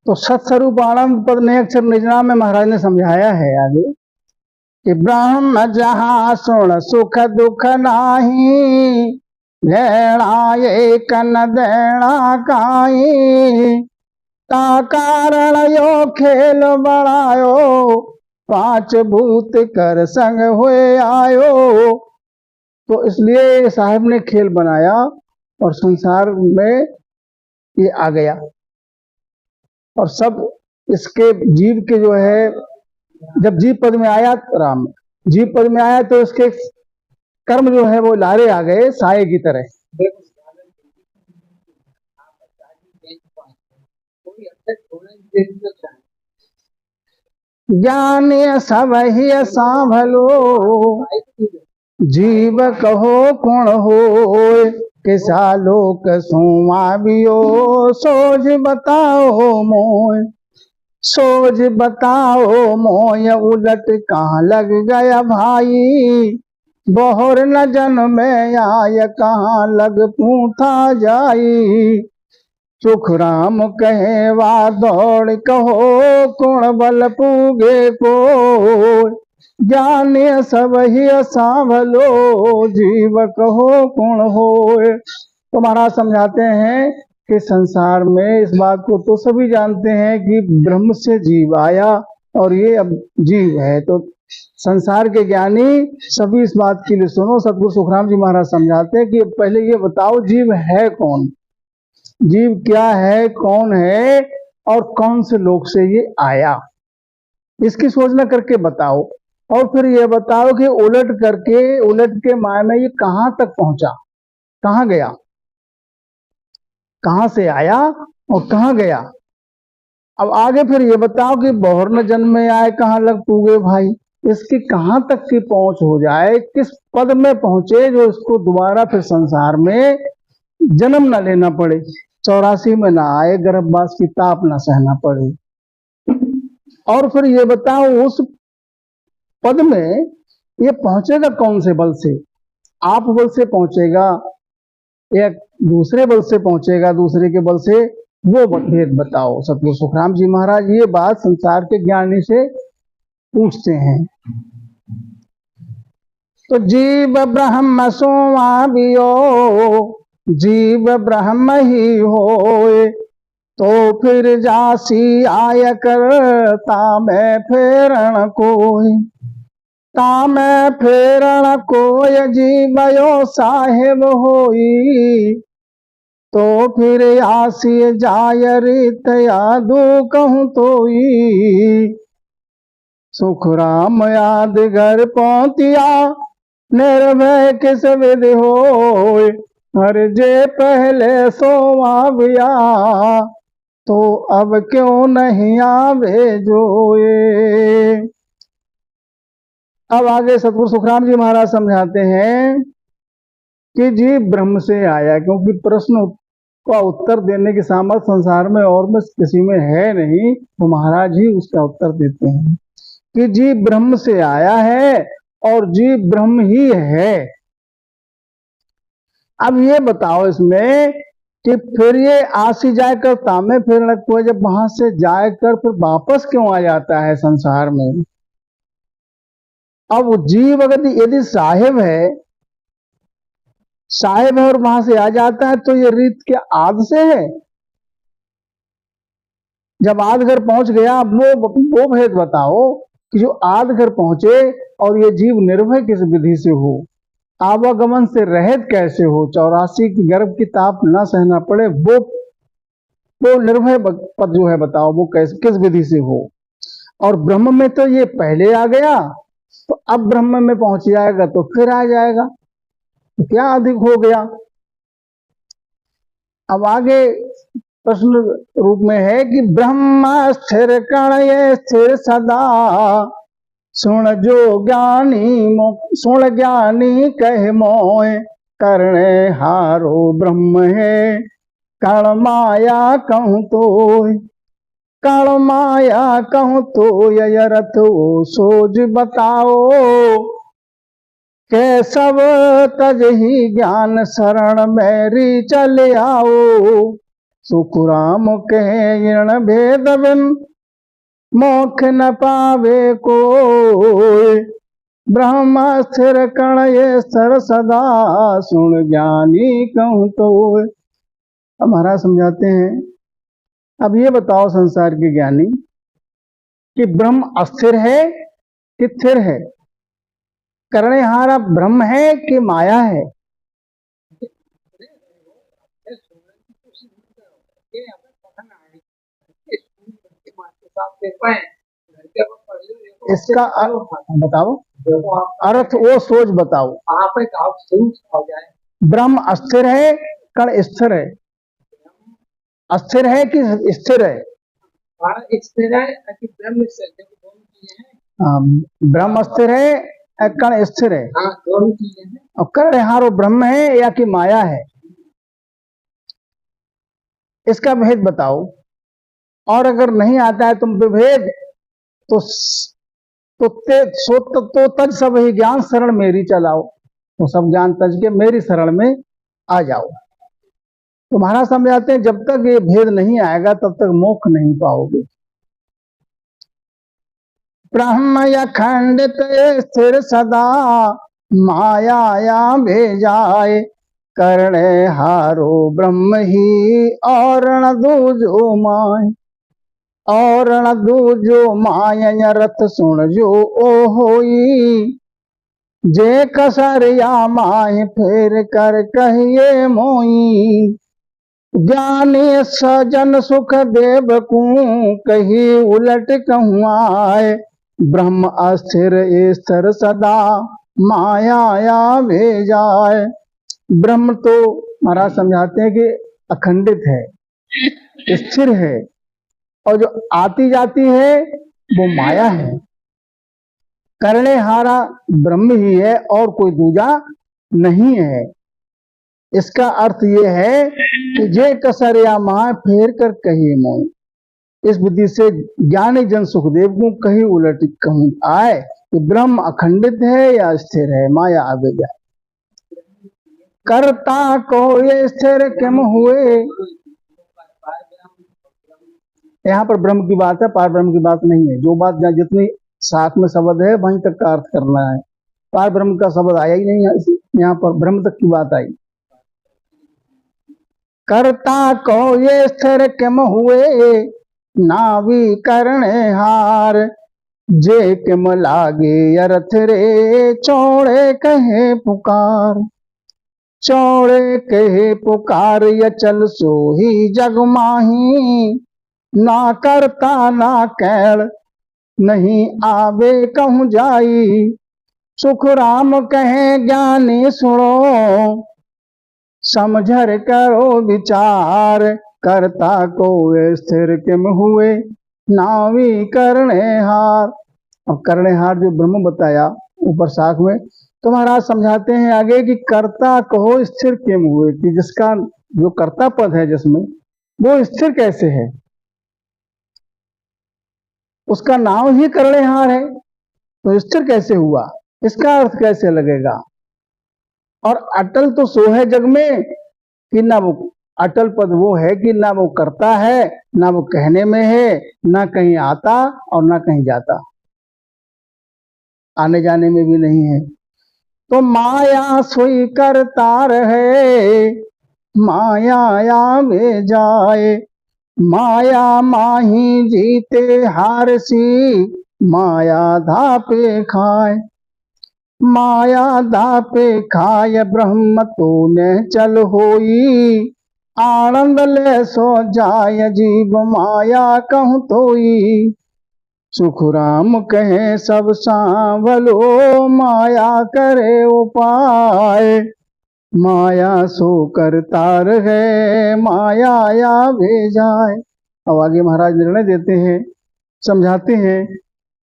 तो सत्स्वरूप आनंद पद ने अक्षर निजना में महाराज ने समझाया है आगे कि ब्रह्म जहाँ सुन सुख दुख नाही, लेना एक न देना काई, ता कारण यो खेल बढ़ायो, पांच भूत कर संग हुए आयो। तो इसलिए साहब ने खेल बनाया और संसार में ये आ गया, और सब इसके जीव के जो है, जब जीव पद में आया राम, जीव पद में आया तो इसके कर्म जो है वो लारे आ गए साए की तरह। ज्ञान सब ही सांभलो, जीव कहो कौन हो, किसा लोक सुमावियो, सोज बताओ मोय, सोज बताओ मोय, उलट कहाँ लग गया भाई, बहुर न जन्मे आय, कहाँ लग पूथा जाई, सुख राम कहे वा दौड़ कहो, कौन बल पूगे को, ज्ञान सब ही सांभलो, जीव कहो कौन होए। तो महाराज समझाते हैं कि संसार में इस बात को तो सभी जानते हैं कि ब्रह्म से जीव आया और ये अब जीव है। तो संसार के ज्ञानी सभी इस बात के लिए सुनो, सतगुरु सुखराम जी महाराज समझाते हैं कि पहले ये बताओ जीव है कौन, जीव क्या है, कौन है और कौन से लोक से ये आया, इसकी सोचना करके बताओ। और फिर ये बताओ कि उलट के माया में ये कहां तक पहुंचा, कहां गया, कहां से आया और कहां गया। अब आगे फिर ये बताओ कि बहुर न जन्म में आए, कहां लग पूगे भाई, इसकी कहां तक की पहुंच हो जाए, किस पद में पहुंचे जो इसको दोबारा फिर संसार में जन्म न लेना पड़े, 84 में ना आए, गर्भवास की ताप न सहना पड़े। और फिर ये बताओ उस पद में ये पहुंचेगा कौन से बल से, आप बल से पहुंचेगा या दूसरे बल से पहुंचेगा, दूसरे के बल से, वो भेद बताओ। सतगुरु सुखराम जी महाराज ये बात संसार के ज्ञानी से पूछते हैं। तो जीव ब्रह्म सोमावियो, जीव ब्रह्म ही होए, तो फिर जासी आय करता मैं फेरण कोई, तामे फेरण कोय जीवयो साहेब होई, तो फिर आसी जाय रीत यादू कहूँ तोई, सुख राम याद घर पहुंचिया, निर्भय किस विधि होय, हर जे पहले सोमाविया, तो अब क्यों नहीं आवे जोए। अब आगे सतगुरु सुखराम जी महाराज समझाते हैं कि जीव ब्रह्म से आया, क्योंकि प्रश्न का उत्तर देने की सामर्थ्य संसार में और में किसी में है नहीं, तो महाराज ही उसका उत्तर देते हैं कि जीव ब्रह्म से आया है और जीव ब्रह्म ही है। अब ये बताओ इसमें कि फिर ये आसी जाकर तामे फिर को, जब वहां से जाकर फिर वापस क्यों आ जाता है संसार में। अब जीव अगर यदि साहेब है और वहां से आ जाता है, तो ये रीत के आद से है, जब आद घर पहुंच गया, अब वो भेद बताओ कि जो आद घर पहुंचे और ये जीव निर्भय किस विधि से हो, आवागमन से रहित कैसे हो, 84 की गर्भ की ताप न सहना पड़े, वो निर्भय पद जो है बताओ वो कैसे, किस विधि से हो। और ब्रह्म में तो ये पहले आ गया, तो अब ब्रह्म में पहुंच जाएगा तो फिर आ जाएगा, तो क्या अधिक हो गया। अब आगे प्रश्न रूप में है कि ब्रह्म स्थिर कण ये स्थिर सदा, सुन ज्ञानी कहे मोय, करने हारो ब्रह्म है, कण माया कहूँ तो, कण माया कहूँ तो यरथ सोज बताओ, के सब तज ही ज्ञान शरण मेरी चले आओ, सुखराम कहे ऋण भेद बिन मोक्ष न पावे कोई। ब्रह्म स्थिर कण ये स्थिर सदा सुन ज्ञानी कहूँ तो। अब महाराज समझाते हैं, अब ये बताओ संसार के ज्ञानी कि ब्रह्म अस्थिर है कि स्थिर है? करणेहारा ब्रह्म है कि माया है? इसका बताओ, अर्थ वो सोच बताओ। ब्रह्म अस्थिर है, कण स्थिर है? अस्थिर है कि स्थिर है? स्थिर है कि ब्रह्म अस्थिर है, कण स्थिर है। दोनों चीजें हैं। और करणहार वो ब्रह्म है या कि माया है? इसका भेद बताओ। और अगर नहीं आता है तुम विभेद तो तज सब ही ज्ञान शरण मेरी चलाओ। तो सब ज्ञान तज के मेरी शरण में आ जाओ। तो महाराज समझाते हैं जब तक ये भेद नहीं आएगा तब तक मोक्ष नहीं पाओगे। ब्रह्म अखंडित स्थिर सदा माया भेजाए। करणे हारो ब्रह्म ही और न दूजो माय। और न दूजो माया रथ सुन जो ओ होई। जे कसरिया माय फेर कर कहिए मोई। ज्ञानी सजन सुख देव को कही उलट कहूँ आए। ब्रह्म अस्थिर स्थिर सदा माया भेजाए। ब्रह्म तो महाराज समझाते हैं कि अखंडित है, स्थिर है, और जो आती जाती है वो माया है। करने हारा ब्रह्म ही है और कोई दूजा नहीं है। इसका अर्थ ये है कि जे कसरिया माँ फेर कर कही मोई। इस बुद्धि से ज्ञानी जन सुखदेव को कहीं उलट कहूँ आए कि ब्रह्म अखंडित है या स्थिर है, माया आगे जाए। करता को ये स्थिर क्यों हुए? यहाँ पर ब्रह्म की बात है, पार ब्रह्म की बात नहीं है। जो बात जितनी साथ में शब्द है वहीं तक का अर्थ करना है। पार ब्रह्म का शब्द आया ही नहीं, यहाँ पर ब्रह्म तक की बात आई। करता को ये स्थिर क्यों हुए? नावी करणे हार। जे किम लागे अर्थ रे चौड़े कहे पुकार। चौड़े कहे पुकार या चल सो ही जग माही। ना करता ना कैल नहीं आवे कहूँ जाई। सुख राम कहे ज्ञानी सुनो समझर करो विचार। करता को स्थिर किम हुए? नावी करणे हार। और करणे हार जो ब्रह्म बताया ऊपर शाख में, तो महाराज समझाते हैं आगे कि कर्ता कहो स्थिर किम हुए, कि जिसका जो कर्ता पद है जिसमें वो स्थिर कैसे है? उसका नाम ही करणे हार है तो स्थिर कैसे हुआ? इसका अर्थ कैसे लगेगा? और अटल तो सो है जग में कि ना वो अटल पद वो है कि ना वो करता है, ना वो कहने में है, ना कहीं आता और ना कहीं जाता, आने जाने में भी नहीं है। तो माया सोई करतार है माया में जाए। माया माही जीते हार सी माया धापे खाए। माया दापे खाय ब्रह्म तो ने चल होई। आनंद ले सो जाय जीव माया कहूँ तोई। सुख राम कहे सब सांवलो माया करे उपाय। माया सो करतार है माया या भेजाए। अब आगे महाराज निर्णय देते हैं, समझाते हैं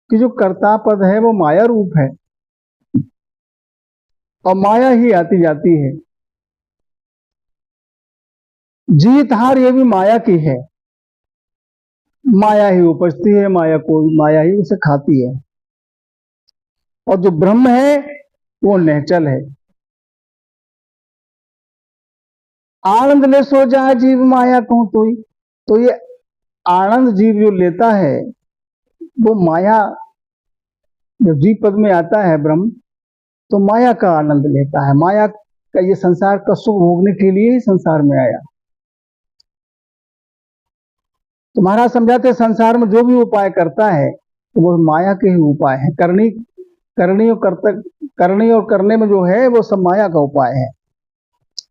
कि जो कर्ता पद है वो माया रूप है और माया ही आती जाती है। जीत हार ये भी माया की है। माया ही उपजती है, माया ही उसे खाती है। और जो ब्रह्म है वो निश्चल है। आनंद ले सो जा जीव माया कहूं तो ये आनंद जीव जो लेता है वो माया, जब जीव पद में आता है ब्रह्म तो माया का आनंद लेता है। माया का ये संसार का सुख भोगने के लिए ही संसार में आया। तो महाराज समझाते संसार में जो भी उपाय करता है तो वो माया के ही उपाय है। करनी और करने में जो है वो सब माया का उपाय है।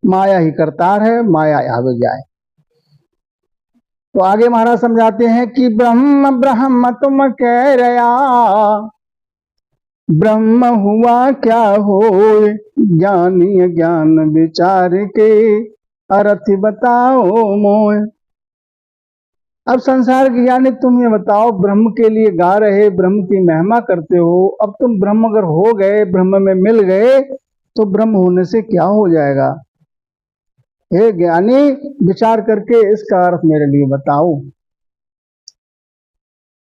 माया ही करतार है, माया आवे जाए। तो आगे महाराज समझाते हैं कि ब्रह्म ब्रह्म तुम कह रया, ब्रह्म हुआ क्या हो ज्ञानी ज्ञान विचार के, अर्थ बताओ मोय। अब संसार के ज्ञानी तुम ये बताओ, ब्रह्म के लिए गा रहे, ब्रह्म की महिमा करते हो, अब तुम ब्रह्म अगर हो गए, ब्रह्म में मिल गए तो ब्रह्म होने से क्या हो जाएगा? हे ज्ञानी विचार करके इसका अर्थ मेरे लिए बताओ।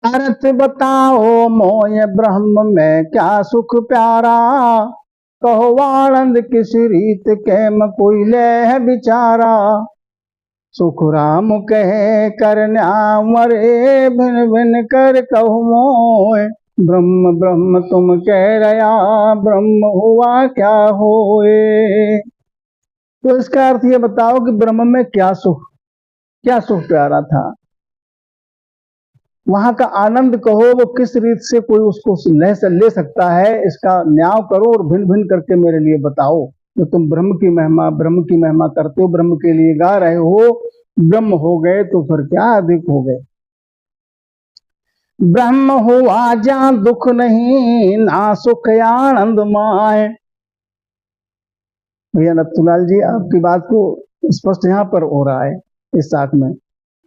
अर्थ बताओ मोय ब्रह्म में क्या सुख प्यारा, कहो आनंद किस रीत के म कोई ले विचारा। सुख राम कहे करना मरे भिन भिन कर कहु मोय, ब्रह्म ब्रह्म तुम कह रया, ब्रह्म हुआ क्या होए। तो इसका अर्थ ये बताओ कि ब्रह्म में क्या सुख प्यारा था, वहां का आनंद कहो वो किस रीत से कोई उसको ले सकता है, इसका न्याय करो और भिन्न भिन्न करके मेरे लिए बताओ। जो तुम ब्रह्म की महिमा करते हो, ब्रह्म के लिए गा रहे हो, ब्रह्म हो गए तो फिर क्या अधिक हो गए। ब्रह्म हुआ जहां दुख नहीं, ना सुख आनंद माए। भैया नथुलाल जी आपकी बात को स्पष्ट यहाँ पर हो रहा है इस साथ में।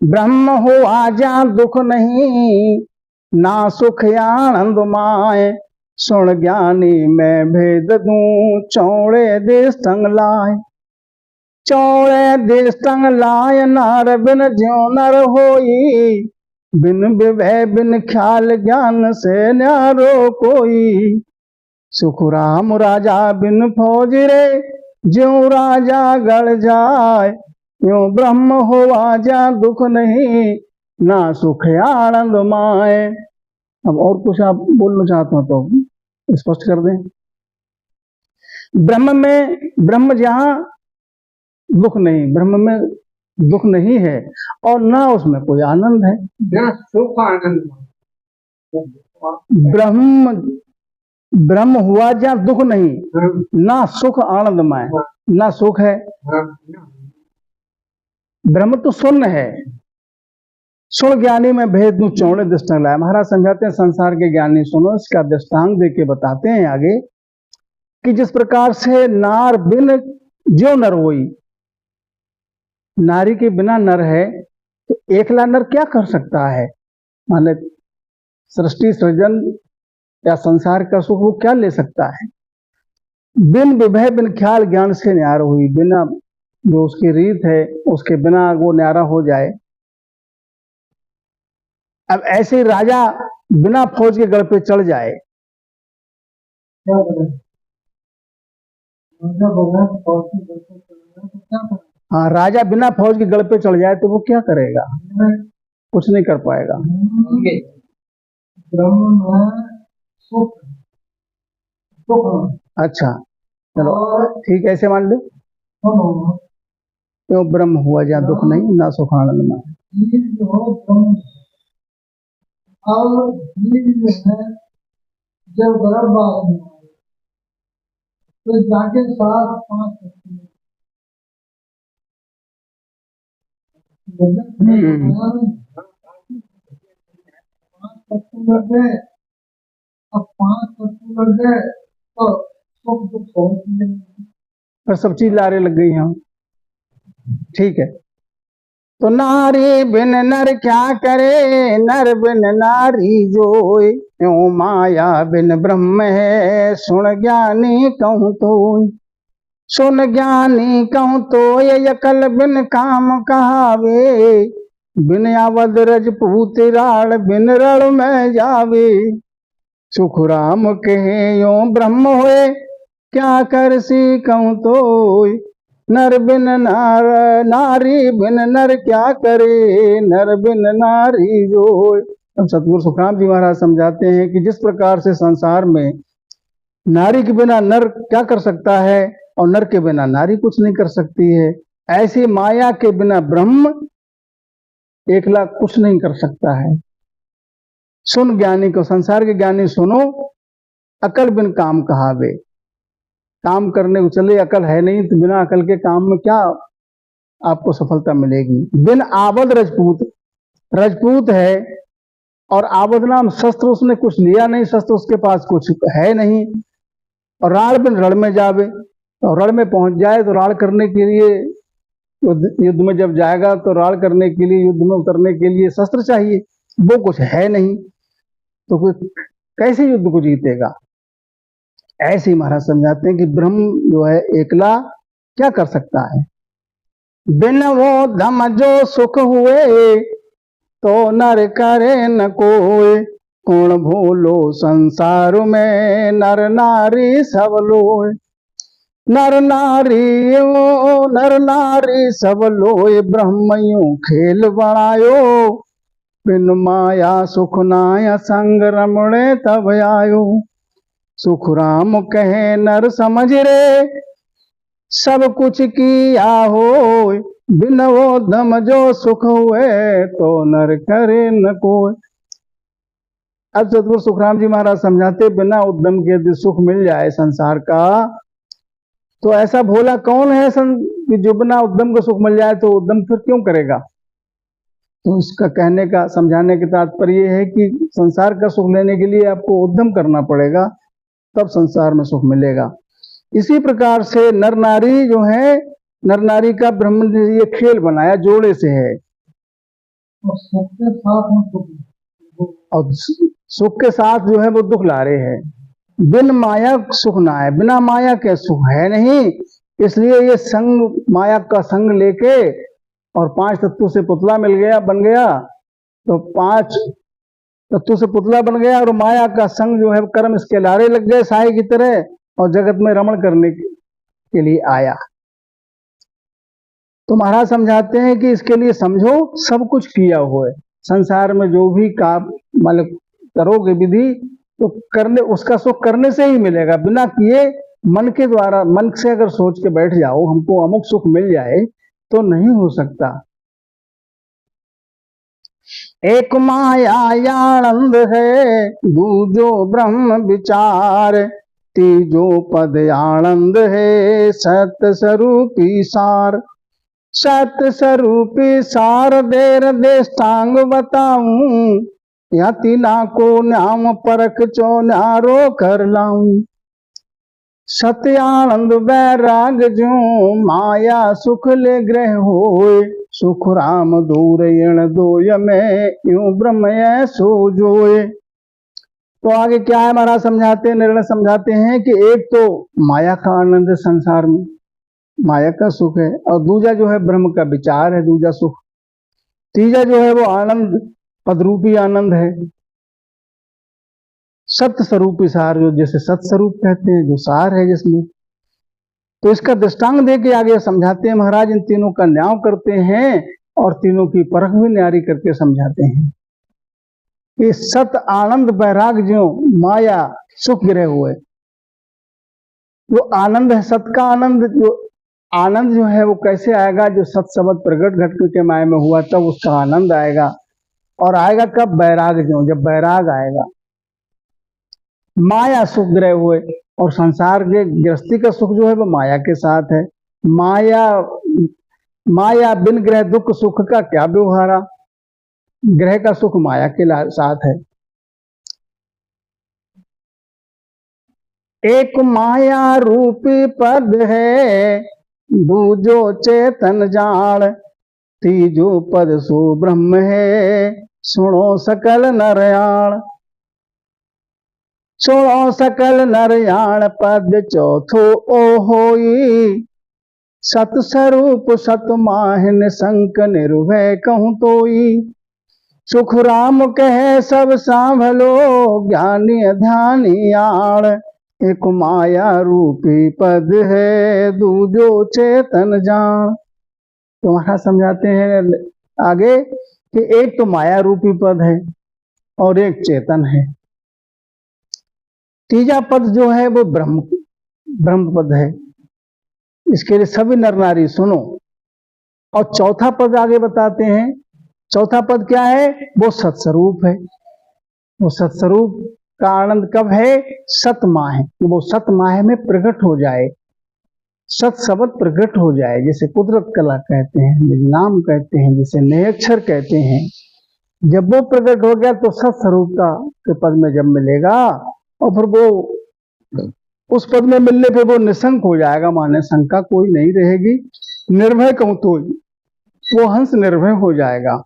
ब्रह्म हुआ जहां दुख नहीं, ना सुख आनंद माए। सुन ज्ञानी मैं भेद दूं, चौड़े देश टंग लाए। चौड़े देश टंग लाए नार बिन ज्यो नर होई, बिन विभय बिन ख्याल ज्ञान से न्यारो कोई। सुख राम राजा बिन फौज रे, ज्यों राजा गढ़ जाए। यूं ब्रह्म हुआ जा दुख नहीं, ना सुख आनंद माए। अब और कुछ आप बोलना चाहते हो तो स्पष्ट कर दें। ब्रह्म जहां दुख नहीं, ब्रह्म में दुख नहीं है और ना उसमें कोई आनंद है, ना सुख आनंद। ब्रह्म हुआ जहां दुख नहीं, ना सुख आनंदमय, ना सुख है। ब्रह्म तो शून्य है। सुन ज्ञानी में भेद दूं, चौड़े दृष्टांग लाए। महाराज समझाते हैं संसार के ज्ञानी सुनो, इसका दृष्टांग दे के बताते हैं आगे कि जिस प्रकार से नार बिन ज्यो नर होई, नारी के बिना नर है तो एकला नर क्या कर सकता है? माने सृष्टि सृजन या संसार का सुख वो क्या ले सकता है? बिन विभय बिन ख्याल ज्ञान से न्यार हुई, बिना जो उसकी रीत है उसके बिना वो न्यारा हो जाए। अब ऐसे राजा बिना फौज के गढ़ पे चढ़ जाए, हाँ राजा बिना फौज के गढ़ पे चढ़ जाए तो वो क्या करेगा? कुछ नहीं कर पाएगा। अच्छा चलो ठीक है, ऐसे मान लो क्यों ब्रह्म हुआ जहाँ दुख नहीं, ना सुख आनंद में। और जब गर्भवास में तो जाके 7-5 लग गए, अब 5 लग गए तो सुख दुख पर सब चीज लारे लग गई हैं। ठीक है, तो नारी बिन नर क्या करे, नर बिन नारी जोय। यूं माया बिन ब्रह्म है, सुन ज्ञानी कहूं तो। सुन ज्ञानी कहूं तो ये यकल बिन काम कहावे। बिन आवद रजपूत राण, बिन रण में जावे। सुख राम कहे यूं ब्रह्म होए, क्या कर सी कहूं तो। नर बिन नार, नारी बिन नर क्या करे, नर बिन नारी जोय। अब सतगुरु सुखराम जी महाराज समझाते हैं कि जिस प्रकार से संसार में नारी के बिना नर क्या कर सकता है और नर के बिना नारी कुछ नहीं कर सकती है, ऐसी माया के बिना ब्रह्म एकला कुछ नहीं कर सकता है। सुन ज्ञानी को, संसार के ज्ञानी सुनो, अकल बिन काम कहावे। काम करने को चले, अकल है नहीं तो बिना अकल के काम में क्या आपको सफलता मिलेगी। बिन आबद रजपूत, रजपूत है और आबद नाम शस्त्र उसने कुछ लिया नहीं, शस्त्र उसके पास कुछ है नहीं, और राड़ बिन रण में जावे, और रण में पहुंच जाए तो राड़ करने के लिए, युद्ध में जब जाएगा तो राड़ करने के लिए, युद्ध में उतरने के लिए शस्त्र चाहिए, वो कुछ है नहीं, तो कोई कैसे युद्ध को जीतेगा। ऐसे ही महाराज समझाते हैं कि ब्रह्म जो है एकला क्या कर सकता है। बिन वो धम जो सुख हुए, तो नर करे न कोई, कौन भूलो संसार में, नर नारी सब लोय। नर नारी ओ नर नारी सब लोय, ब्रह्म यूं खेल बनायो, बिन माया सुख नाय संग रमणे तब आयो। सुख राम कहे नर समझ रे, सब कुछ किया हो, बिन वो धम जो सुख हुए, तो नर करे न कोई। अब सतगुरु सुखराम जी महाराज समझाते, बिना उद्यम के यदि सुख मिल जाए संसार का, तो ऐसा भोला कौन है कि जो बिना उद्यम का सुख मिल जाए तो उद्यम फिर क्यों करेगा। तो इसका कहने का, समझाने का तात्पर्य है कि संसार का सुख लेने के लिए आपको उद्यम करना पड़ेगा, तब संसार में सुख मिलेगा। इसी प्रकार से नर नारी जो है, नर नारी का ब्रह्म ने ये खेल बनाया, जोड़े से है, और सुख के साथ जो है वो दुख ला रहे हैं। बिन माया सुख ना है, बिना माया के सुख है नहीं, इसलिए ये संग, माया का संग लेके, और 5 तत्वों से पुतला मिल गया, बन गया, तो 5 तत्वों से पुतला बन गया, और माया का संग जो है कर्म इसके लारे लग गए साई की तरह, और जगत में रमण करने के लिए आया। तो महाराज समझाते हैं कि इसके लिए समझो सब कुछ किया हुआ है, संसार में जो भी काम मतलब करोगे विधि, तो करने, उसका सुख करने से ही मिलेगा, बिना किए मन के द्वारा, मन से अगर सोच के बैठ जाओ हमको अमुक सुख मिल जाए, तो नहीं हो सकता। एक माया आनंद है, दूजो ब्रह्म विचार, तीजो पद आनंद है, सत स्वरूपी सार। सत स्वरूपी सार देर देष्टांग बताऊं, या तीना को नाम परख चो न्यारो कर लाऊं। सत्य आनंद बैराग जो, माया सुख ले ग्रह होए, सुख राम दूर यण दोय में, यूं ब्रह्म सो जोए। तो आगे क्या है महाराज समझाते हैं, निर्णय समझाते हैं कि एक तो माया का आनंद है, संसार में माया का सुख है, और दूजा जो है ब्रह्म का विचार है, दूजा सुख। तीजा जो है वो आनंद, पदरूपी आनंद है, सत्य स्वरूपी सार, जो जैसे सत्य स्वरूप कहते हैं, जो सार है जिसमें। तो इसका दृष्टांत दे के आगे समझाते हैं महाराज, इन तीनों का न्याय करते हैं और तीनों की परख भी न्यारी करके समझाते हैं कि सत आनंद बैराग जो माया सुख गिरे हुए, जो आनंद है, सत का आनंद, जो आनंद जो है वो कैसे आएगा, जो सत शब्द प्रकट घट के माया में हुआ तब उसका आनंद आएगा, और आएगा कब, बैराग जो, जब बैराग आएगा। माया सुख ग्रह हुए, और संसार के गृहस्थी का सुख जो है वो माया के साथ है। माया बिन ग्रह दुख सुख का क्या व्यवहारा, ग्रह का सुख माया के साथ है। एक माया रूपी पद है, दूजो चेतन जान, तीजो पद सो ब्रह्म है, सुनो सकल नरयाण। सुनो सकल नरयाण पद चौथो ओ होई, सत स्वरूप सत माहिन संक निर्भय कहूं तोई। सुख राम कहे सब सांभलो, ज्ञानी ध्यानी आण, एक माया रूपी पद है, दूजो चेतन जान। तो महाराज समझाते हैं आगे कि एक तो माया रूपी पद है और एक चेतन है। तीजा पद जो है वो ब्रह्म पद है। इसके लिए सभी नर नारी सुनो। और चौथा पद आगे बताते हैं। चौथा पद क्या है? वो सत्स्वरूप है। वो सत्स्वरूप का आनंद कब है? सतमाह, कि वो सतमाह में प्रकट हो जाए, सत शब्द प्रकट हो जाए। जैसे कुदरत कला कहते हैं, निज नाम कहते हैं, जैसे नयक्षर कहते हैं। जब वो प्रकट हो गया तो सत स्वरूप का के पद में जब मिलेगा, और फिर वो उस पद में मिलने पे वो निशंक हो जाएगा, माने शंका कोई नहीं रहेगी। निर्भय कहूं तो वो हंस निर्भय हो जाएगा,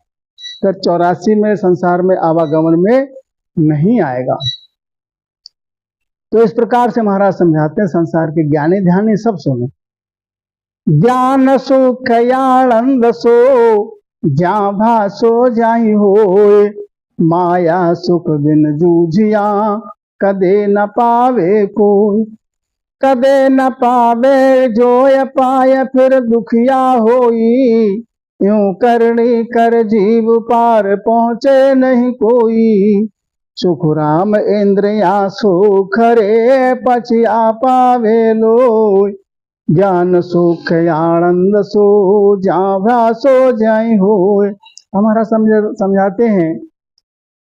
फिर 84 में संसार में आवागमन में नहीं आएगा। तो इस प्रकार से महाराज समझाते हैं संसार के ज्ञानी ध्यानी सब सुनो। ज्ञान सुख आनंद सो जा भासो जाई होए, माया सुख बिन जूझिया कदे न पावे कोई। कदे न पावे जो पाए फिर दुखिया होई, यूं करनी कर जीव पार पहुंचे नहीं कोई। सुख राम इंद्रिया सुख रे पचिया पावे लोय, ज्ञान सुख आनंद सो जा भासो जाई होय। हमारा समझाते हैं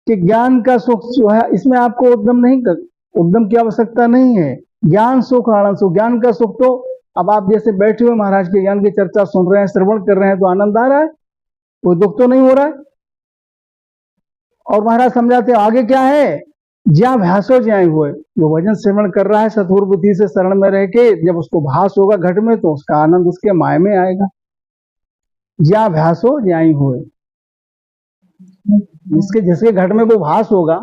कि ज्ञान का सुख जो है, इसमें आपको उद्यम की आवश्यकता नहीं है। ज्ञान सुख आनंद सुख, ज्ञान का सुख तो अब आप जैसे बैठे हुए महाराज के ज्ञान की चर्चा सुन रहे हैं, श्रवण कर रहे हैं, तो आनंद आ रहा है, कोई दुख तो नहीं हो रहा है। और महाराज समझाते हैं आगे क्या है? ज्या भासो ज्याय हुए, जो भजन श्रवण कर रहा है सतुर बुद्धि से शरण में रह के, जब उसको भास होगा घट में तो उसका आनंद उसके माय में आएगा। ज्या भासो ज्याय हुए, जिसके घट में वो भास होगा,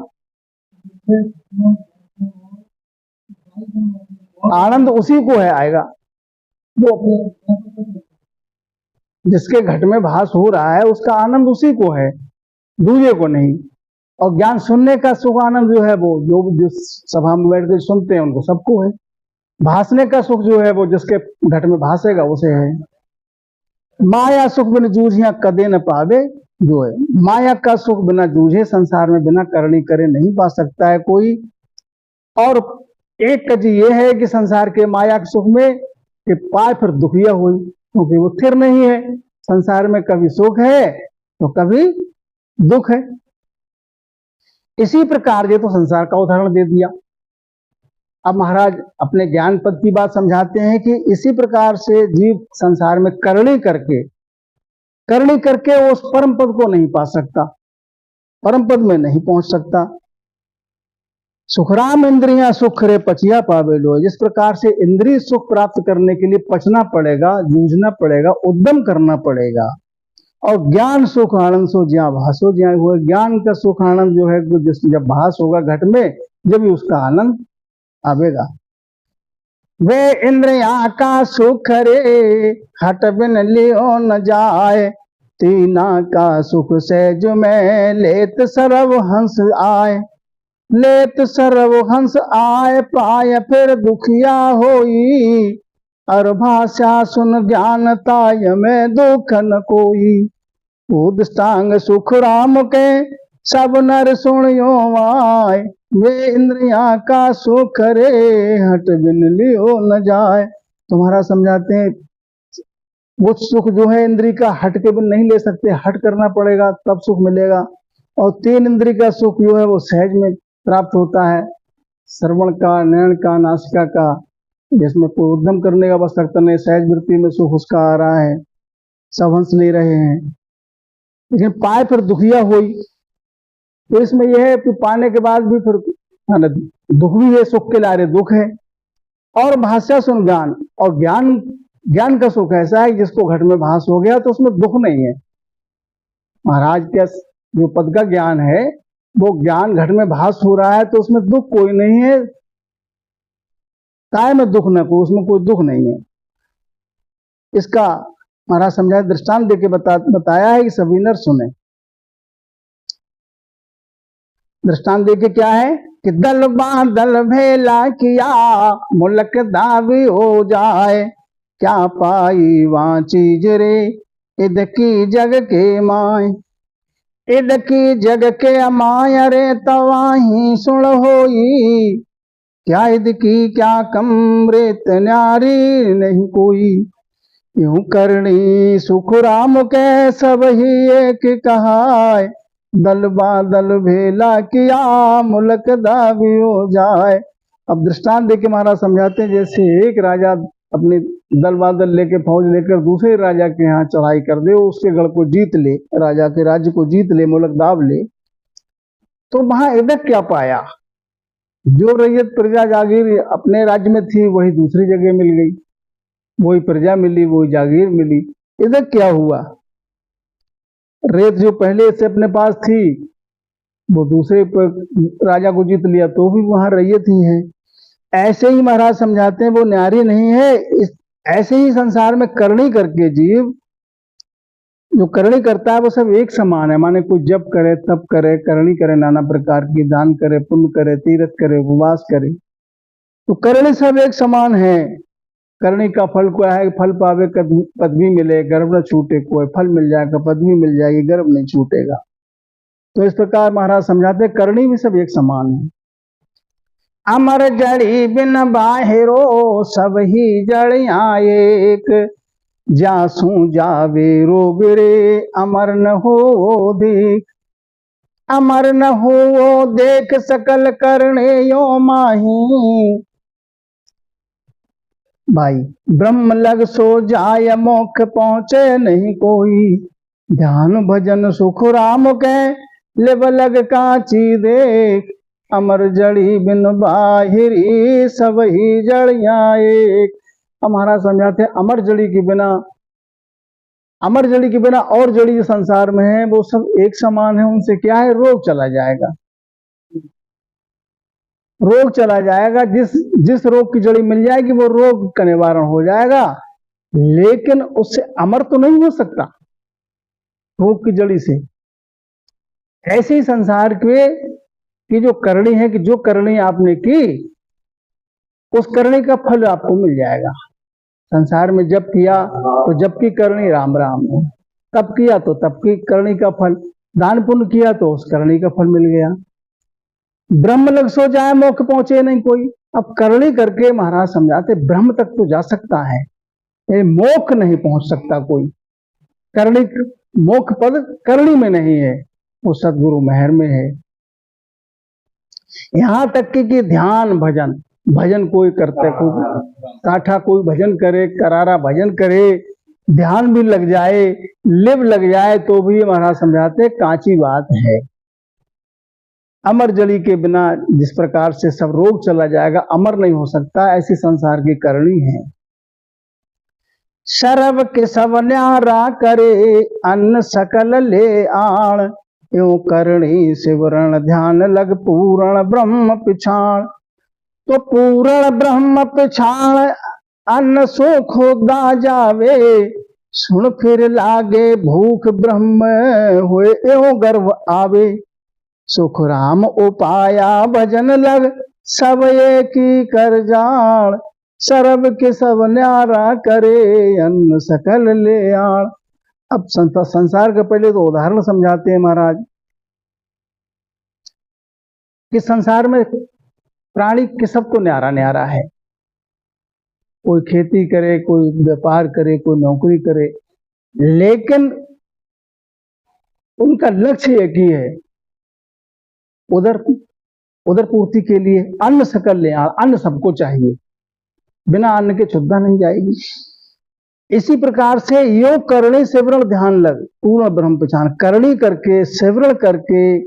आनंद उसी को है आएगा। वो जिसके घट में भास हो रहा है उसका आनंद उसी को है, दूसरे को नहीं। और ज्ञान सुनने का सुख आनंद जो है वो जो सभा में बैठ के सुनते हैं उनको सबको है। भासने का सुख जो है वो जिसके घट में भासेगा उसे है। माया सुख बिना जूझिया कदे न पावे जो है, माया का सुख बिना जूझे संसार में बिना करनी करे नहीं पा सकता है कोई। और एक कजी ये है कि संसार के माया के सुख में कि पाए फिर दुखिया हुई, क्योंकि वो स्थिर नहीं है। संसार में कभी सुख है तो कभी दुख है। इसी प्रकार ये तो संसार का उदाहरण दे दिया। अब महाराज अपने ज्ञान पद की बात समझाते हैं कि इसी प्रकार से जीव संसार में करनी करके उस परम पद को नहीं पा सकता, परम पद में नहीं पहुंच सकता। सुखराम इंद्रियां सुख रे पचिया पावे लो, जिस प्रकार से इंद्रिय सुख प्राप्त करने के लिए पचना पड़ेगा, जूझना पड़ेगा, उद्यम करना पड़ेगा। और ज्ञान सुख आनंद सो ज्या भासो ज्या हुए, ज्ञान का सुख आनंद जो है जब भास होगा घट में, जब भी उसका आनंद आवेगा। वे इंद्रिया का सुख रे हट बिन लियो न जाए, तीना का सुख सहज में लेत सरव हंस आए। लेत सर्व हंस आए पाए फिर दुखिया होई, और भाषा सुन ज्ञानताय में दुख न कोई। उदस्तांग सुख राम के सब नर सुनियो आए, वे इंद्रिया का सुख रे हट बिन लियो न जाए। तुम्हारा समझाते हैं वो सुख जो है इंद्रिय का हट के बिन नहीं ले सकते, हट करना पड़ेगा तब सुख मिलेगा। और 3 इंद्रिय का सुख जो है वो सहज में प्राप्त होता है, श्रवण का, नयन का, नासिका का, जिसमें कोई उद्यम करने का आवश्यकता नहीं, सहज वृत्ति में सुख उसका आ रहा है, सब हंस ले रहे हैं। लेकिन पाए फिर दुखिया हुई, तो इसमें यह है कि पाने के बाद भी फिर दुख भी है, सुख के लारे दुख है। और भाष्य सुन ज्ञान, और ज्ञान का सुख ऐसा है जिसको घट में भास हो गया तो उसमें दुख नहीं है। महाराज के जो पद का ज्ञान है वो ज्ञान घट में भास हो रहा है तो उसमें दुख कोई नहीं है, काय में दुख न को, उसमें कोई दुख नहीं है। इसका महाराज समझाए दृष्टांत देके बताया है कि सभी नर सुने। दृष्टांत देके क्या है कि दल बादल भेला किया मुल्क दावी हो जाए, क्या पाई वहां चीज रे इद की जग के माए, इद की जग के अमाय रे तवाही सुन होई, क्या इद की क्या कम रेत न्यारी नहीं कोई, यूं करनी सुख राम के सब ही एक कहाय, दल बादल भेला किया मुल्क दावी हो जाए। अब दृष्टांत देके महाराज समझाते हैं, जैसे एक राजा अपने दल बादल लेके फौज लेकर दूसरे राजा के यहाँ चढ़ाई कर दे, उसके गढ़ को जीत ले, राजा के राज्य को जीत ले, मुल्क दाब ले, तो वहां इदक क्या पाया, जो रैयत प्रजा जागीर अपने राज्य में थी वही दूसरी जगह मिल गई, वही प्रजा मिली, वही जागीर मिली। इदक क्या हुआ, रेत जो पहले से अपने पास थी वो दूसरे राजा को जीत लिया तो भी वहां रैयत ही है। ऐसे ही महाराज समझाते हैं वो न्यारी नहीं है। ऐसे ही संसार में करनी करके जीव जो करनी करता है वो सब एक समान है, माने कोई जप करे तप करे करनी करे नाना प्रकार की, दान करे पुण्य करे तीर्थ करे उपवास करे, तो करनी सब एक समान है। करनी का फल क्या है, फल पावे पदवी मिले गर्भ न छूटे, कोई फल मिल जाएगा पदवी मिल जाएगी गर्भ नहीं छूटेगा। तो इस प्रकार महाराज समझाते करनी भी सब एक समान है। अमर जड़ी बिन बाहिरो सब ही जड़िया एक, जासू जावे रोग रे अमर न हो देख, अमर न हो देख सकल करने यो माही, भाई ब्रह्म लग सो जाय मोक्ष पहुंचे नहीं कोई, ध्यान भजन सुख राम के लिव लग काची देख, अमर जड़ी बिन बाहिरी सब ही जड़िया एक। हमारा समझाते हैं अमर जड़ी के बिना, अमर जड़ी के बिना और जड़ी जो संसार में है वो सब एक समान है, उनसे क्या है रोग चला जाएगा, रोग चला जाएगा। जिस रोग की जड़ी मिल जाएगी वो रोग का निवारण हो जाएगा, लेकिन उससे अमर तो नहीं हो सकता रोग की जड़ी से। ऐसे ही संसार के की जो करनी है कि जो करनी आपने की उस करनी का फल आपको मिल जाएगा। संसार में जब किया तो जब की करनी राम राम है, तब किया तो तब की करनी का फल, दान पुण्य किया तो उस करनी का फल मिल गया। ब्रह्म लग सो जाए मोक्ष पहुंचे नहीं कोई। अब करनी करके महाराज समझाते ब्रह्म तक तो जा सकता है, मोक्ष नहीं पहुंच सकता कोई। करनी मोक्ष पद करनी में नहीं है, वो सदगुरु मेहर में है। यहां तक कि ध्यान भजन, भजन कोई करते कोई काठा कोई भजन करे, करारा भजन करे, ध्यान भी लग जाए लिव लग जाए तो भी महाराज समझाते कांची बात है। अमर जड़ी के बिना जिस प्रकार से सब रोग चला जाएगा, अमर नहीं हो सकता, ऐसी संसार की करनी है। शरब के सब न्यारा करे अन्न सकल ले आण, यूं करणी सिवरण ध्यान लग पूर्ण ब्रह्म पिछाण, तो पूर्ण ब्रह्म पिछाण अन्न सो खोदा जावे, सुन फिर लागे भूख ब्रह्म हुए एवं गर्व आवे, सुख राम उपाया भजन लग सब एक ही कर जान, शरब के सब न्यारा करे अन्न सकल ले आण। अब संसार का पहले तो उदाहरण समझाते हैं महाराज कि संसार में प्राणी के सब तो न्यारा न्यारा है, कोई खेती करे कोई व्यापार करे कोई नौकरी करे, लेकिन उनका लक्ष्य एक ही है, उधर पूर्ति के लिए अन्न सकल ले आण, अन्न सबको चाहिए, बिना अन्न के शुद्धा नहीं जाएगी। इसी प्रकार से योग करने सिवरण ध्यान लग पूर्ण ब्रह्म पहचान, करनी करके सिवरण करके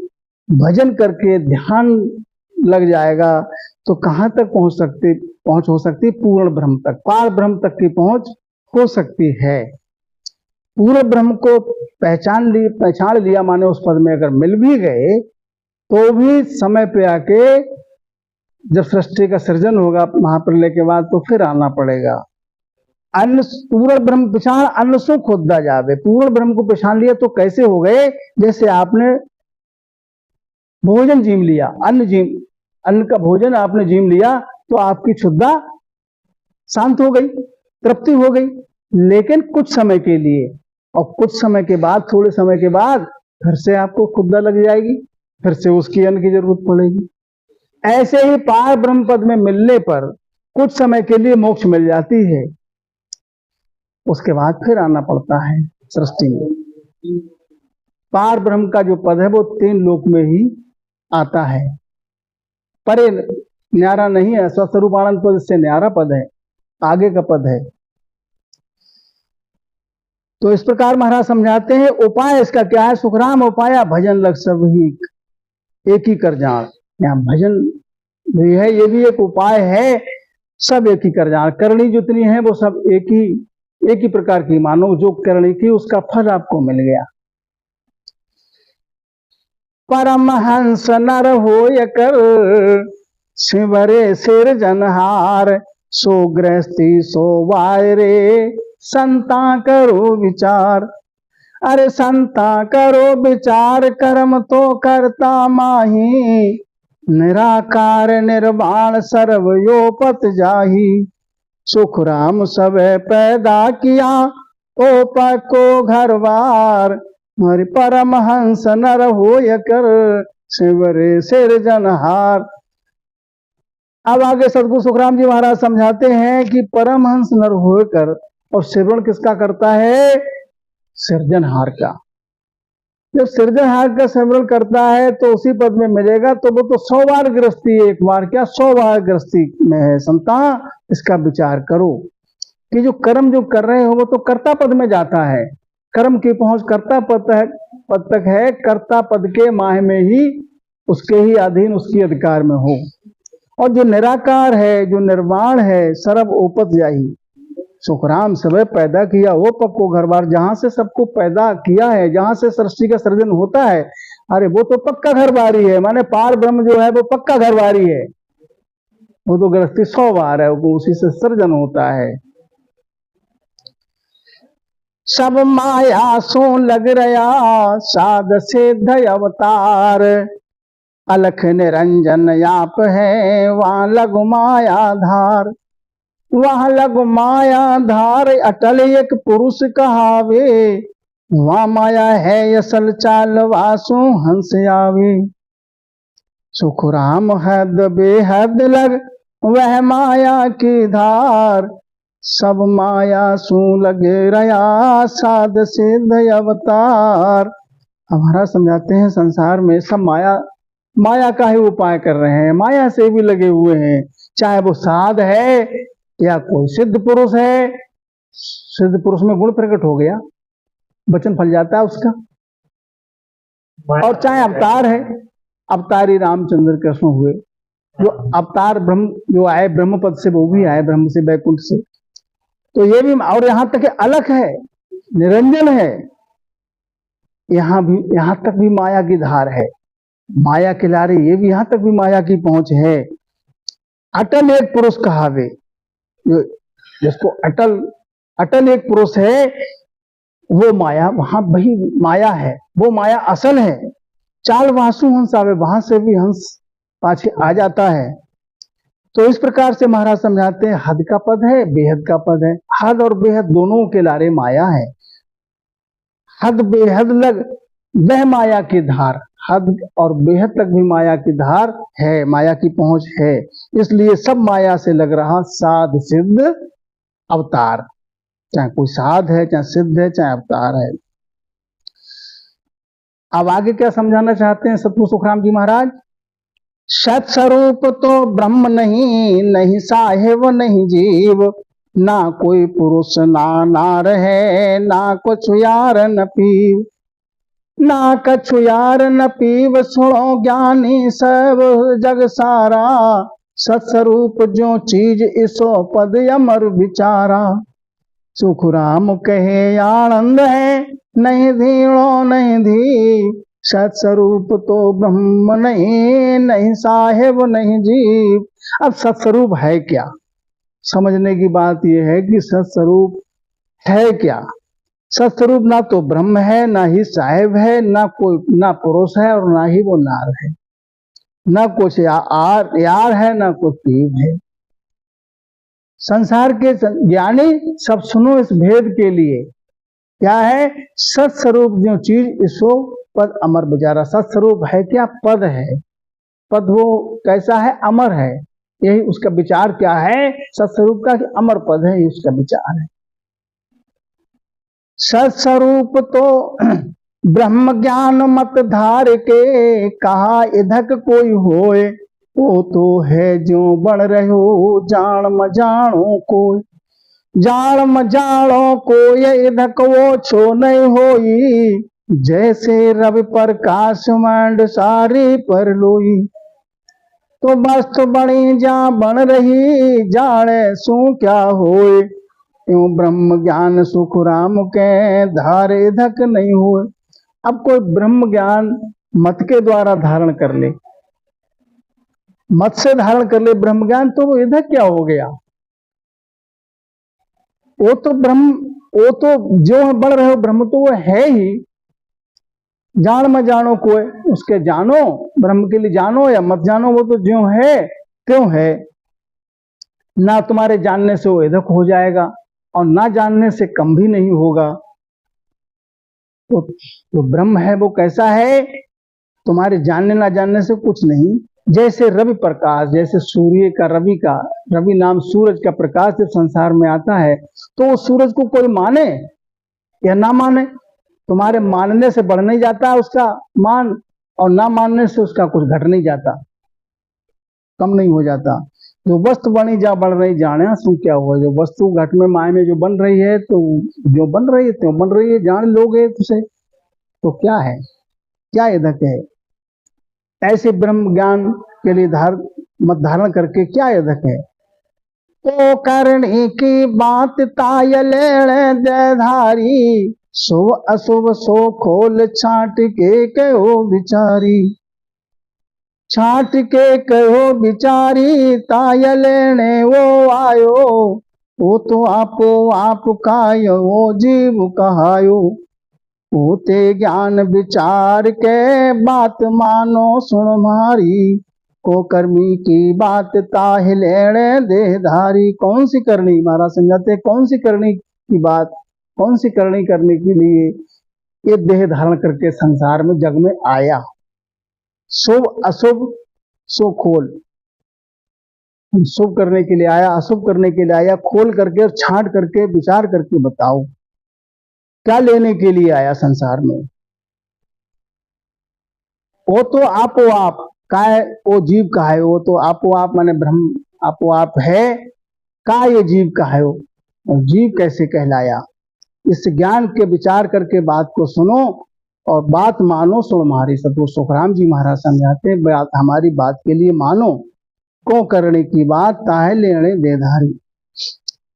भजन करके ध्यान लग जाएगा तो कहां तक पहुंच हो सकती, पूर्ण ब्रह्म तक, पार ब्रह्म तक की पहुंच हो सकती है। पूर्ण ब्रह्म को पहचान लिया माने उस पद में अगर मिल भी गए तो भी समय पे आके जब सृष्टि का सृजन होगा महाप्रलय के बाद तो फिर आना पड़ेगा। अन्न पूर्ण ब्रह्म पहचान अन्न सो खोदा जावे, पूर्ण ब्रह्म को पहचान लिया तो कैसे हो गए, जैसे आपने भोजन जीम लिया, अन्न का भोजन आपने जीम लिया तो आपकी क्षुधा शांत हो गई, तृप्ति हो गई, लेकिन कुछ समय के लिए, और कुछ समय के बाद, थोड़े समय के बाद फिर से आपको क्षुधा लग जाएगी, फिर से उसकी अन्न की जरूरत पड़ेगी। ऐसे ही पार ब्रह्म पद में मिलने पर कुछ समय के लिए मोक्ष मिल जाती है, उसके बाद फिर आना पड़ता है सृष्टि में। पार ब्रह्म का जो पद है वो 3 लोक में ही आता है, परे न्यारा नहीं है। स्वस्वरूप आनंद पद से न्यारा पद है, आगे का पद है। तो इस प्रकार महाराज समझाते हैं उपाय इसका क्या है। सुखराम उपाया भजन लग सब ही एक ही कर जान। यहाँ भजन भी है, ये भी एक उपाय है, सब एक ही कर जान। करनी जितनी है वो सब एक ही प्रकार की मानो, जो करनी की उसका फल आपको मिल गया। परमहंस नर होय कर शिवरे सिर जनहार, सो गृहस्थी सो वायरे संता करो विचार। अरे संता करो विचार, कर्म तो करता माही, निराकार निर्वाण सर्वयोपत जाही। सुख राम सब पैदा किया, ओपक को घर बार, हरि परमहंस नर होय कर शिवरे सिर जनहार। अब आगे सदगुरु सुखराम जी महाराज समझाते हैं कि परमहंस नर होकर, और सिमरण किसका करता है? सृजनहार का। जब सृजनहार का सिमरण करता है तो उसी पद में मिलेगा, तो वो तो 100 बार गृहस्थी, एक बार क्या 100 बार गृहस्थी में है। संता इसका विचार करो कि जो कर्म जो कर रहे हो वो तो कर्ता पद में जाता है, कर्म की पहुंच कर्ता पद तक है, कर्ता पद के माह में ही उसके ही अधीन, उसकी अधिकार में हो। और जो निराकार है, जो निर्वाण है, सर्व ओपत जाही। सुखराम सब पैदा किया वो पक्को घर बार, जहां से सबको पैदा किया है, जहां से सृष्टि का सृजन होता है, अरे वो तो पक्का घर बारी है। माने पार ब्रह्म जो है वो पक्का घर बारी है, वो तो गृहस्थी 100 बार है, वो उसी से सृजन होता है। सब माया सो लग रहा साध सिद्ध अवतार, अलख निरंजन आप है वहां लघु माया धार। वहां लघु माया धार अटल एक पुरुष कहावे, वहां माया है असल चाल वासु हंस आवे। सुख राम हद बेहद लग वह माया की धार, सब माया सू लगे रया साध सिद्ध अवतार। हमारा समझाते हैं संसार में सब माया का ही उपाय कर रहे हैं, माया से भी लगे हुए हैं, चाहे वो साध है या कोई सिद्ध पुरुष है। सिद्ध पुरुष में गुण प्रकट हो गया, वचन फल जाता है उसका। और चाहे अवतार है, अवतारी रामचंद्र कृष्ण हुए, जो अवतार ब्रह्म जो आए ब्रह्म पद से, वो भी आए ब्रह्म से, बैकुंठ से। तो ये भी, और यहां तक अलग है, निरंजन है, यहां तक भी माया की धार है, माया के लारे, ये भी यहां तक भी माया की पहुंच है। अटल एक पुरुष कहावे, जिसको अटल एक पुरुष है, वो माया, वहां वही माया है, वो माया असल है। चाल वासु हंस आवे, वहां से भी हंस पाछे आ जाता है। तो इस प्रकार से महाराज समझाते हैं हद का पद है, बेहद का पद है। हद और बेहद दोनों के लारे माया है। हद बेहद लग वह माया की धार, हद और बेहद तक भी माया की धार है, माया की पहुंच है। इसलिए सब माया से लग रहा साध सिद्ध अवतार, चाहे कोई साध है, चाहे सिद्ध है, चाहे अवतार है। अब आगे क्या समझाना चाहते हैं सतगुरु सुखराम जी महाराज? सत स्वरूप तो ब्रह्म नहीं, नहीं साहेब नहीं जीव, ना कोई पुरुष ना नार है, ना कुछ यार न पीव, ना कछु यार न पीव, सुनो ज्ञानी सब जग सारा, सत्स्वरूप जो चीज इसो पद अमर विचारा। सुख राम कहे आनंद है, नहीं धीणो नहीं धी, सत्स्वरूप तो ब्रह्म नहीं, नहीं साहेब नहीं जीव। अब सत्स्वरूप है क्या, समझने की बात यह है कि सत्स्वरूप है क्या। सत्स्वरूप ना तो ब्रह्म है, ना ही साहेब है, ना पुरुष है, और ना ही वो नार है। न कुछ यार है, न कुछ पीर है। संसार के ज्ञानी सब सुनो इस भेद के लिए, क्या है? सत्स्वरूप जो चीज, इसको पद अमर बेचारा। सत्स्वरूप है क्या? पद है। पद वो कैसा है? अमर है। यही उसका विचार क्या है सत्स्वरूप का, कि अमर पद है, उसका विचार है। सत्स्वरूप तो ब्रह्म ज्ञान मत धार के, कहा इधक कोई होए, वो तो है जो बन रहो जान म जानो कोई। जान म जानो कोई इधक वो छो नहीं होई, जैसे रवि प्रकाश मंड सारी पर लोई। तो वस्तु बनी जा बन रही, जाने सू क्या होए, यूं ब्रह्म ज्ञान सुख राम के धारे धक नहीं हुए। अब कोई ब्रह्म ज्ञान मत के द्वारा धारण कर ले, मत से धारण कर ले ब्रह्म ज्ञान, तो वो इधर क्या हो गया? वो तो ब्रह्म, वो तो जो बढ़ रहे हो ब्रह्म तो वो है ही। जान म जानो कोई, उसके जानो, ब्रह्म के लिए जानो या मत जानो, वो तो ज्यों है त्यों है। ना तुम्हारे जानने से वो इधक हो जाएगा और ना जानने से कम भी नहीं होगा। तो ब्रह्म है वो कैसा है? तुम्हारे जानने ना जानने से कुछ नहीं। जैसे रवि प्रकाश, जैसे सूर्य का, रवि का, रवि नाम सूरज का प्रकाश जब संसार में आता है, तो वो सूरज को कोई माने या ना माने, तुम्हारे मानने से बढ़ नहीं जाता उसका मान, और ना मानने से उसका कुछ घट नहीं जाता, कम नहीं हो जाता। जो वस्तु बनी जा बढ़ रही, जाने सू क्या हुआ। जो वस्तु घट में माया में जो बन रही है, तो जो बन रही है त्यों बन रही है, जान लोगे तुझे तो क्या है, क्या इधक है। ऐसे ब्रह्म ज्ञान के लिए मत धारण करके क्या इधक है। तो करनी की बात ताय लेने देधारी, शुभ अशुभ सो खोल छाट के कहो बिचारी। छाट के कहो बिचारी, ताय लेने वो आयो, वो तो आपो आप कायो वो जीव कहायो। होते ज्ञान विचार के बात मानो सुन मारी, को कर्मी की बात ताहि लेने देहधारी। कौन सी करनी, महाराज समझाते कौन सी करनी की बात, कौन सी करनी करने के लिए ये देह धारण करके संसार में जग में आया। शुभ अशुभ सो खोल, शुभ करने के लिए आया, अशुभ करने के लिए आया, खोल करके और छांट करके विचार करके बताओ क्या लेने के लिए आया संसार में। वो तो आपो आप का है, वो जीव का है। वो तो आपो आप माने ब्रह्म आपो आप है, का ये जीव का है वो, और जीव कैसे कहलाया। इस ज्ञान के विचार करके बात को सुनो और बात मानो सुन मारी। सतगुरु सुखराम जी महाराज समझाते हैं, बात हमारी बात के लिए मानो, को करने की बात ताहे लेने देधारी।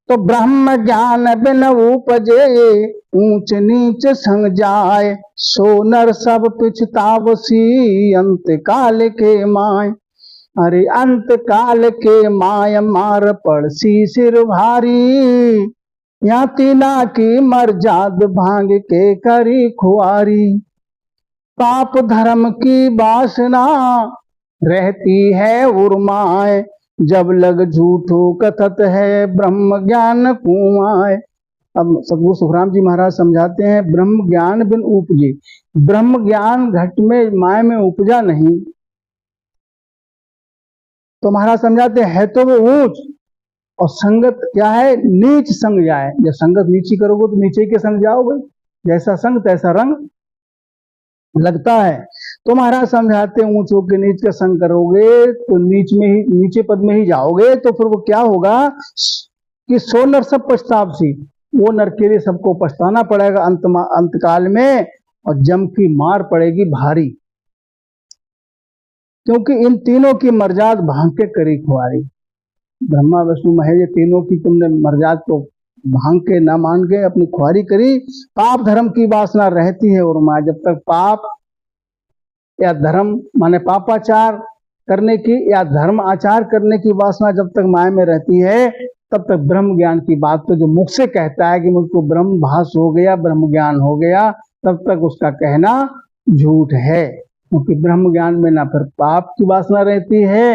तो ब्रह्म ज्ञान बिन उपजे, ऊंच नीच संग जाए, सो नर सब पिछतावसी, अंत काल के माय। अरे अंत काल के माय मार पड़सी सिर भारी, या तीना की मर्जाद भांग के करी खुआरी। पाप धर्म की वासना रहती है उर्माए, जब लग झूठो कथत है ब्रह्म ज्ञान कुआए। अब सतगुरु सुखराम जी महाराज समझाते हैं, ब्रह्म ज्ञान बिन उपजे, ब्रह्म ज्ञान घट में माया में उपजा नहीं। तो महाराज समझाते है तो वो ऊंच, और संगत क्या है, नीच संग जाए। जब संगत नीची करोगे तो नीचे के संग जाओगे, जैसा संग तैसा रंग लगता है। तो महाराज समझाते हैं ऊंच होकर नीच का संग करोगे तो नीच में ही, नीचे पद में ही जाओगे। तो फिर वो क्या होगा कि सो नर सब पछतावसी, वो नर के लिए सबको पछताना पड़ेगा अंतकाल में, और जम की मार पड़ेगी भारी। क्योंकि इन तीनों की मर्जाद भांग के करी खुआरी। ब्रह्मा विष्णु महेश ये तीनों की तुमने मर्जाद को भांग के न मान के अपनी खुआरी करी। पाप धर्म की वासना रहती है और मां, जब तक पाप या धर्म माने पापाचार करने की या धर्म आचार करने की वासना जब तक माया में रहती है, तब तक ब्रह्म ज्ञान की बात तो जो मुख से कहता है कि मुझको ब्रह्म भास हो गया, ब्रह्म ज्ञान हो गया, तब तक उसका कहना झूठ है। क्योंकि ब्रह्म ज्ञान में ना फिर पाप की वासना रहती है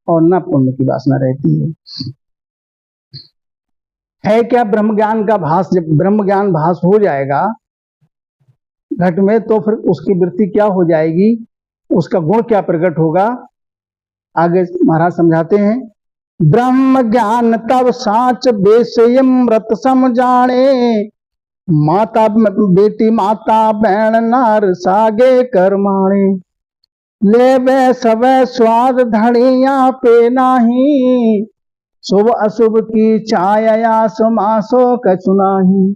और ना पुण्य की वासना रहती है क्या ब्रह्म ज्ञान का भास? जब ब्रह्म ज्ञान भास हो जाएगा घट में, तो फिर उसकी वृत्ति क्या हो जाएगी, उसका गुण क्या प्रकट होगा? आगे महाराज समझाते हैं, ब्रह्म ज्ञान तब साच बेसयमृत सम जाने, माता बेटी माता बहन नार सागे करमाणे, ले वे सब स्वाद धड़िया पे नाही, शुभ अशुभ की छाया समासो कछु नाही,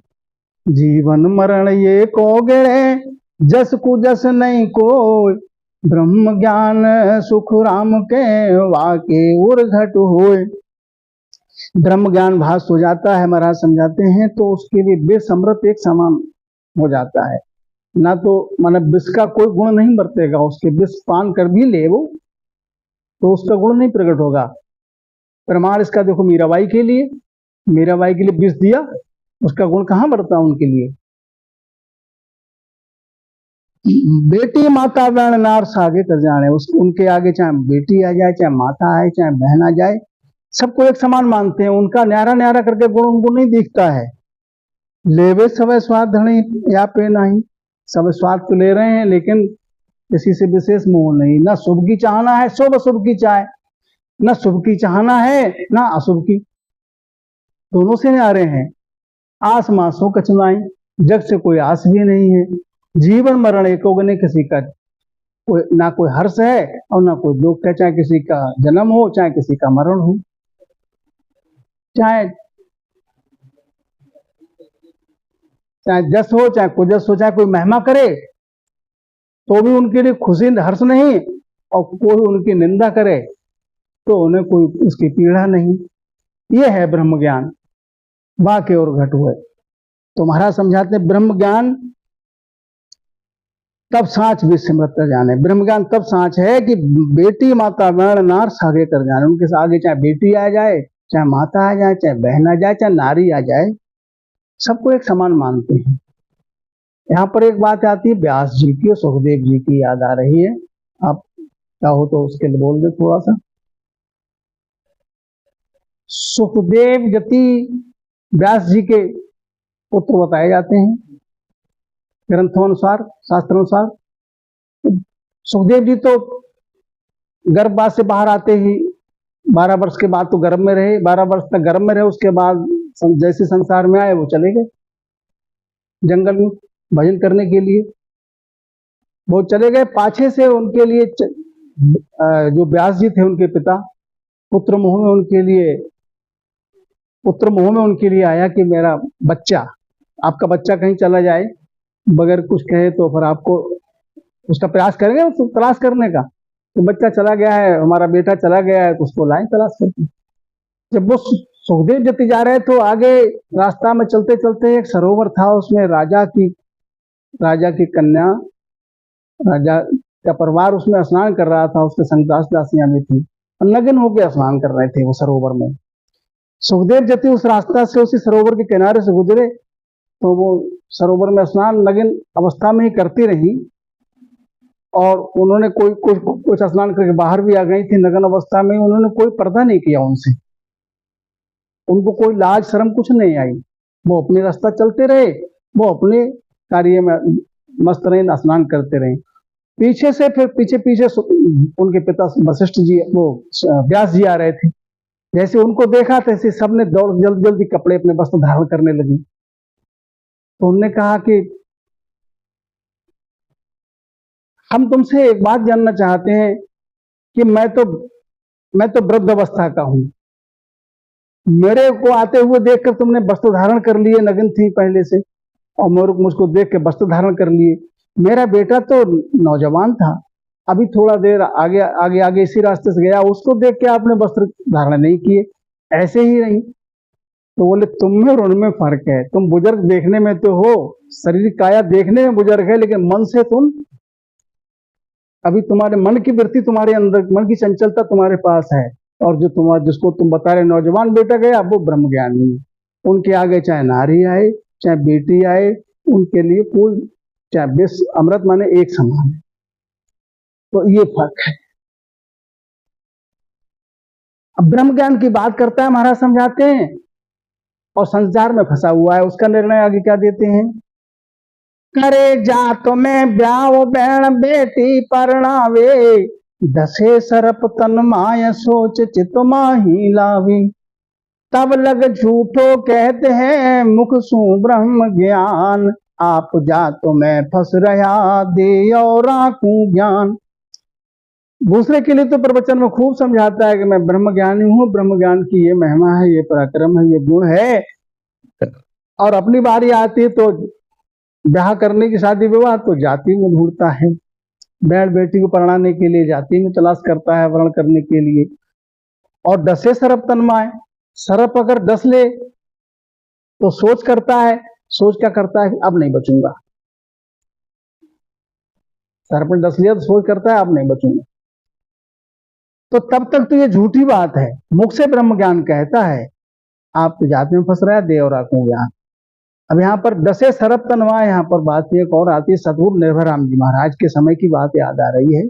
जीवन मरण ये को गिरे जस कु जस नहीं कोई, ब्रह्म ज्ञान सुख राम के वाके उर घट होए। ब्रह्म ज्ञान भास हो जाता है, महाराज समझाते हैं, तो उसके लिए विष अमृत एक समान हो जाता है। ना तो मतलब विष का कोई गुण नहीं बरतेगा, उसके विष पान कर भी ले वो तो उसका गुण नहीं प्रकट होगा। प्रमाण इसका देखो, मीराबाई के लिए विष दिया, उसका गुण कहाँ बरता उनके लिए। बेटी माता बहन नार सागे कर जाने, उनके आगे चाहे बेटी आ जाए, चाहे माता आए, चाहे बहन आ जाए, सबको एक समान मानते हैं। उनका न्यारा न्यारा करके गुण उनको नहीं दिखता है। लेवे सब स्वाद धनी या पे नहीं, सब स्वाद तो ले रहे हैं लेकिन किसी से विशेष मोह नहीं। ना शुभ की चाहना है, शुभ अशुभ की चाहे, ना शुभ की चाहना है ना अशुभ की, दोनों से न्यारे हैं। आस मासों कचनाई, जग से कोई आस भी नहीं है। जीवन मरण एकोग ने, किसी का कोई ना कोई हर्ष है और ना कोई दुख है, चाहे किसी का जन्म हो चाहे किसी का मरण हो, चाहे जस हो चाहे कुजस हो, चाहे कोई महिमा करे तो भी उनके लिए खुशी हर्ष नहीं, और कोई उनकी निंदा करे तो उन्हें कोई उसकी पीड़ा नहीं। ये है ब्रह्म ज्ञान, वाक्य और घट हुए। तो महाराज समझाते हैं, ब्रह्म ज्ञान तब साँच विस्मृत कर जाने। ब्रह्म ज्ञान तब साँच है कि बेटी माता बहन नार सागे कर जाने, उनके आगे चाहे बेटी आ जाए, चाहे माता आ जाए, चाहे बहन आ जाए, चाहे नारी आ जाए, सबको एक समान मानते हैं। यहाँ पर एक बात आती है व्यास जी की और सुखदेव जी की याद आ रही है, आप चाहो तो उसके लिए बोल दे थोड़ा सा। सुखदेव जति व्यास जी के पुत्र बताए जाते हैं ग्रंथों अनुसार, शास्त्रों अनुसार। सुखदेव जी तो गर्भवास से बाहर आते ही 12 वर्ष के बाद तो गर्भ में रहे, 12 वर्ष तक गर्भ में रहे, उसके बाद जैसे संसार में आए वो चले गए जंगल में भजन करने के लिए। वो चले गए, पाछे से उनके लिए जो व्यास जी थे उनके पिता, पुत्र मोह में उनके लिए आया कि मेरा बच्चा, आपका बच्चा कहीं चला जाए बगैर कुछ कहे तो फिर आपको उसका प्रयास करेंगे उसको तलाश करने का, तो बच्चा चला गया है, हमारा बेटा चला गया है, तो उसको लाएं तलाश करके। जब वो सुखदेव जति जा रहे तो आगे रास्ता में चलते चलते एक सरोवर था, उसमें राजा की कन्या, राजा का परिवार उसमें स्नान कर रहा था, उसके संग दास दासियां भी थी, नग्न होकर स्नान कर रहे थे वो सरोवर में। सुखदेव जति उस रास्ता से उसी सरोवर के किनारे से गुजरे, तो वो सरोवर में स्नान नग्न अवस्था में ही करती रही, और उन्होंने कुछ स्नान करके बाहर भी आ गई थी नग्न अवस्था में, उन्होंने कोई पर्दा नहीं किया उनसे, उनको कोई लाज शर्म कुछ नहीं आई, वो अपने रास्ता चलते रहे, वो अपने कार्य में मस्त रहे, स्नान करते रहे। पीछे से फिर पीछे उनके पिता वशिष्ठ जी, वो व्यास जी आ रहे थे, जैसे उनको देखा तैसे सबने दौड़ जल्दी कपड़े अपने वस्त्र धारण करने लगी। तो उन्होंने कहा कि हम तुमसे एक बात जानना चाहते हैं कि मैं तो वृद्ध अवस्था का हूं, मेरे को आते हुए देखकर तुमने वस्त्र धारण कर लिए, नग्न थी पहले से, और मुझको देख के वस्त्र धारण कर लिए। मेरा बेटा तो नौजवान था, अभी थोड़ा देर आगे इसी रास्ते से गया, उसको देख के आपने वस्त्र धारण नहीं किए, ऐसे ही नहीं। तो बोले तुम में और उनमें फर्क है, तुम बुजुर्ग देखने में तो हो, शरीर काया देखने में बुजुर्ग है, लेकिन मन से तुम अभी, तुम्हारे मन की वृत्ति तुम्हारे अंदर, मन की चंचलता तुम्हारे पास है, और जिसको तुम बता रहे नौजवान बेटा गया, वो ब्रह्म ज्ञानी है। उनके आगे चाहे नारी आए चाहे बेटी आए, उनके लिए कोई, चाहे विष अमृत माने एक समान है। तो ये फर्क है। अब ब्रह्म ज्ञान की बात करता है, महाराज समझाते हैं, और संसार में फंसा हुआ है, उसका निर्णय आगे क्या देते हैं। करे जात में ब्याह बैण बेटी परणावे, दसे सरप तन माय सोच चित माही लावी। तब लग झूठो कहते हैं मुख सु ब्रह्म ज्ञान, आप जात में फंस रहा दे और राखू ज्ञान। दूसरे के लिए तो प्रवचन में खूब समझाता है कि मैं ब्रह्म ज्ञानी हूँ, ब्रह्म ज्ञान की ये महिमा है, ये पराक्रम है, ये गुण है, और अपनी बारी आती है तो ब्याह करने की, शादी विवाह, तो जाति में ढूंढता है, बैठ बेटी को परणाने के लिए जाति में तलाश करता है वर्ण करने के लिए। और दसे सरप तन्माय, सरप अगर डस ले तो सोच करता है, सोच क्या करता है, अब नहीं बचूंगा। सरप ने डस लिया तो सोच करता है अब नहीं बचूंगा। तो तब तक तो ये झूठी बात है, मुख से ब्रह्म ज्ञान कहता है आप तो जाति में फंस रहा है, दे और आंखों ज्ञान। अब यहाँ पर दसे सरप तनवा, यहाँ पर बात एक और आती है, सतगुरु निर्भयराम जी महाराज के समय की बात याद आ रही है।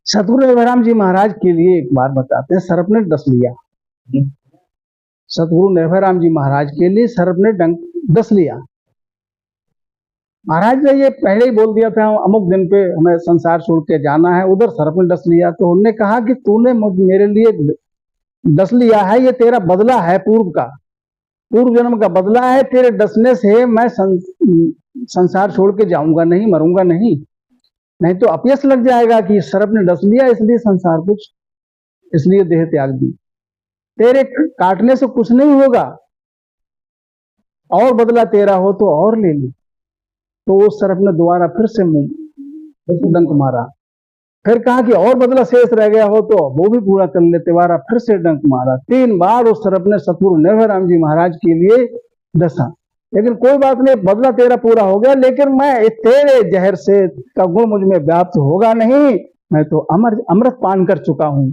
सतगुरु निर्भयराम जी महाराज के लिए एक बार बताते हैं, सरप ने डस लिया। सतगुरु निर्भयराम जी महाराज के लिए सरप ने डस लिया। महाराज ने ये पहले ही बोल दिया था अमुक दिन पे हमें संसार छोड़ के जाना है, उधर सरप ने डस लिया। तो उन्होंने कहा कि तूने मेरे लिए डस लिया है, ये तेरा बदला है, पूर्व जन्म का बदला है। तेरे डसने से मैं संसार छोड़ के जाऊंगा नहीं, मरूंगा नहीं तो अपयश लग जाएगा कि सरप ने डस लिया इसलिए संसार कुछ, इसलिए देह त्याग दी। तेरे काटने से कुछ नहीं होगा, और बदला तेरा हो तो और ले ली। तो उस सरप ने दोबारा फिर से डंक मारा, फिर कहा कि और बदला शेष रह गया हो तो वो भी पूरा कर ले। दोबारा फिर से डंक मारा, 3 बार उस सरप ने सतगुरु निर्भयराम जी महाराज के लिए डसा। लेकिन कोई बात नहीं, बदला तेरा पूरा हो गया, लेकिन मैं तेरे जहर से का गुण मुझ में व्याप्त होगा नहीं, मैं तो अमृत पान कर चुका हूं,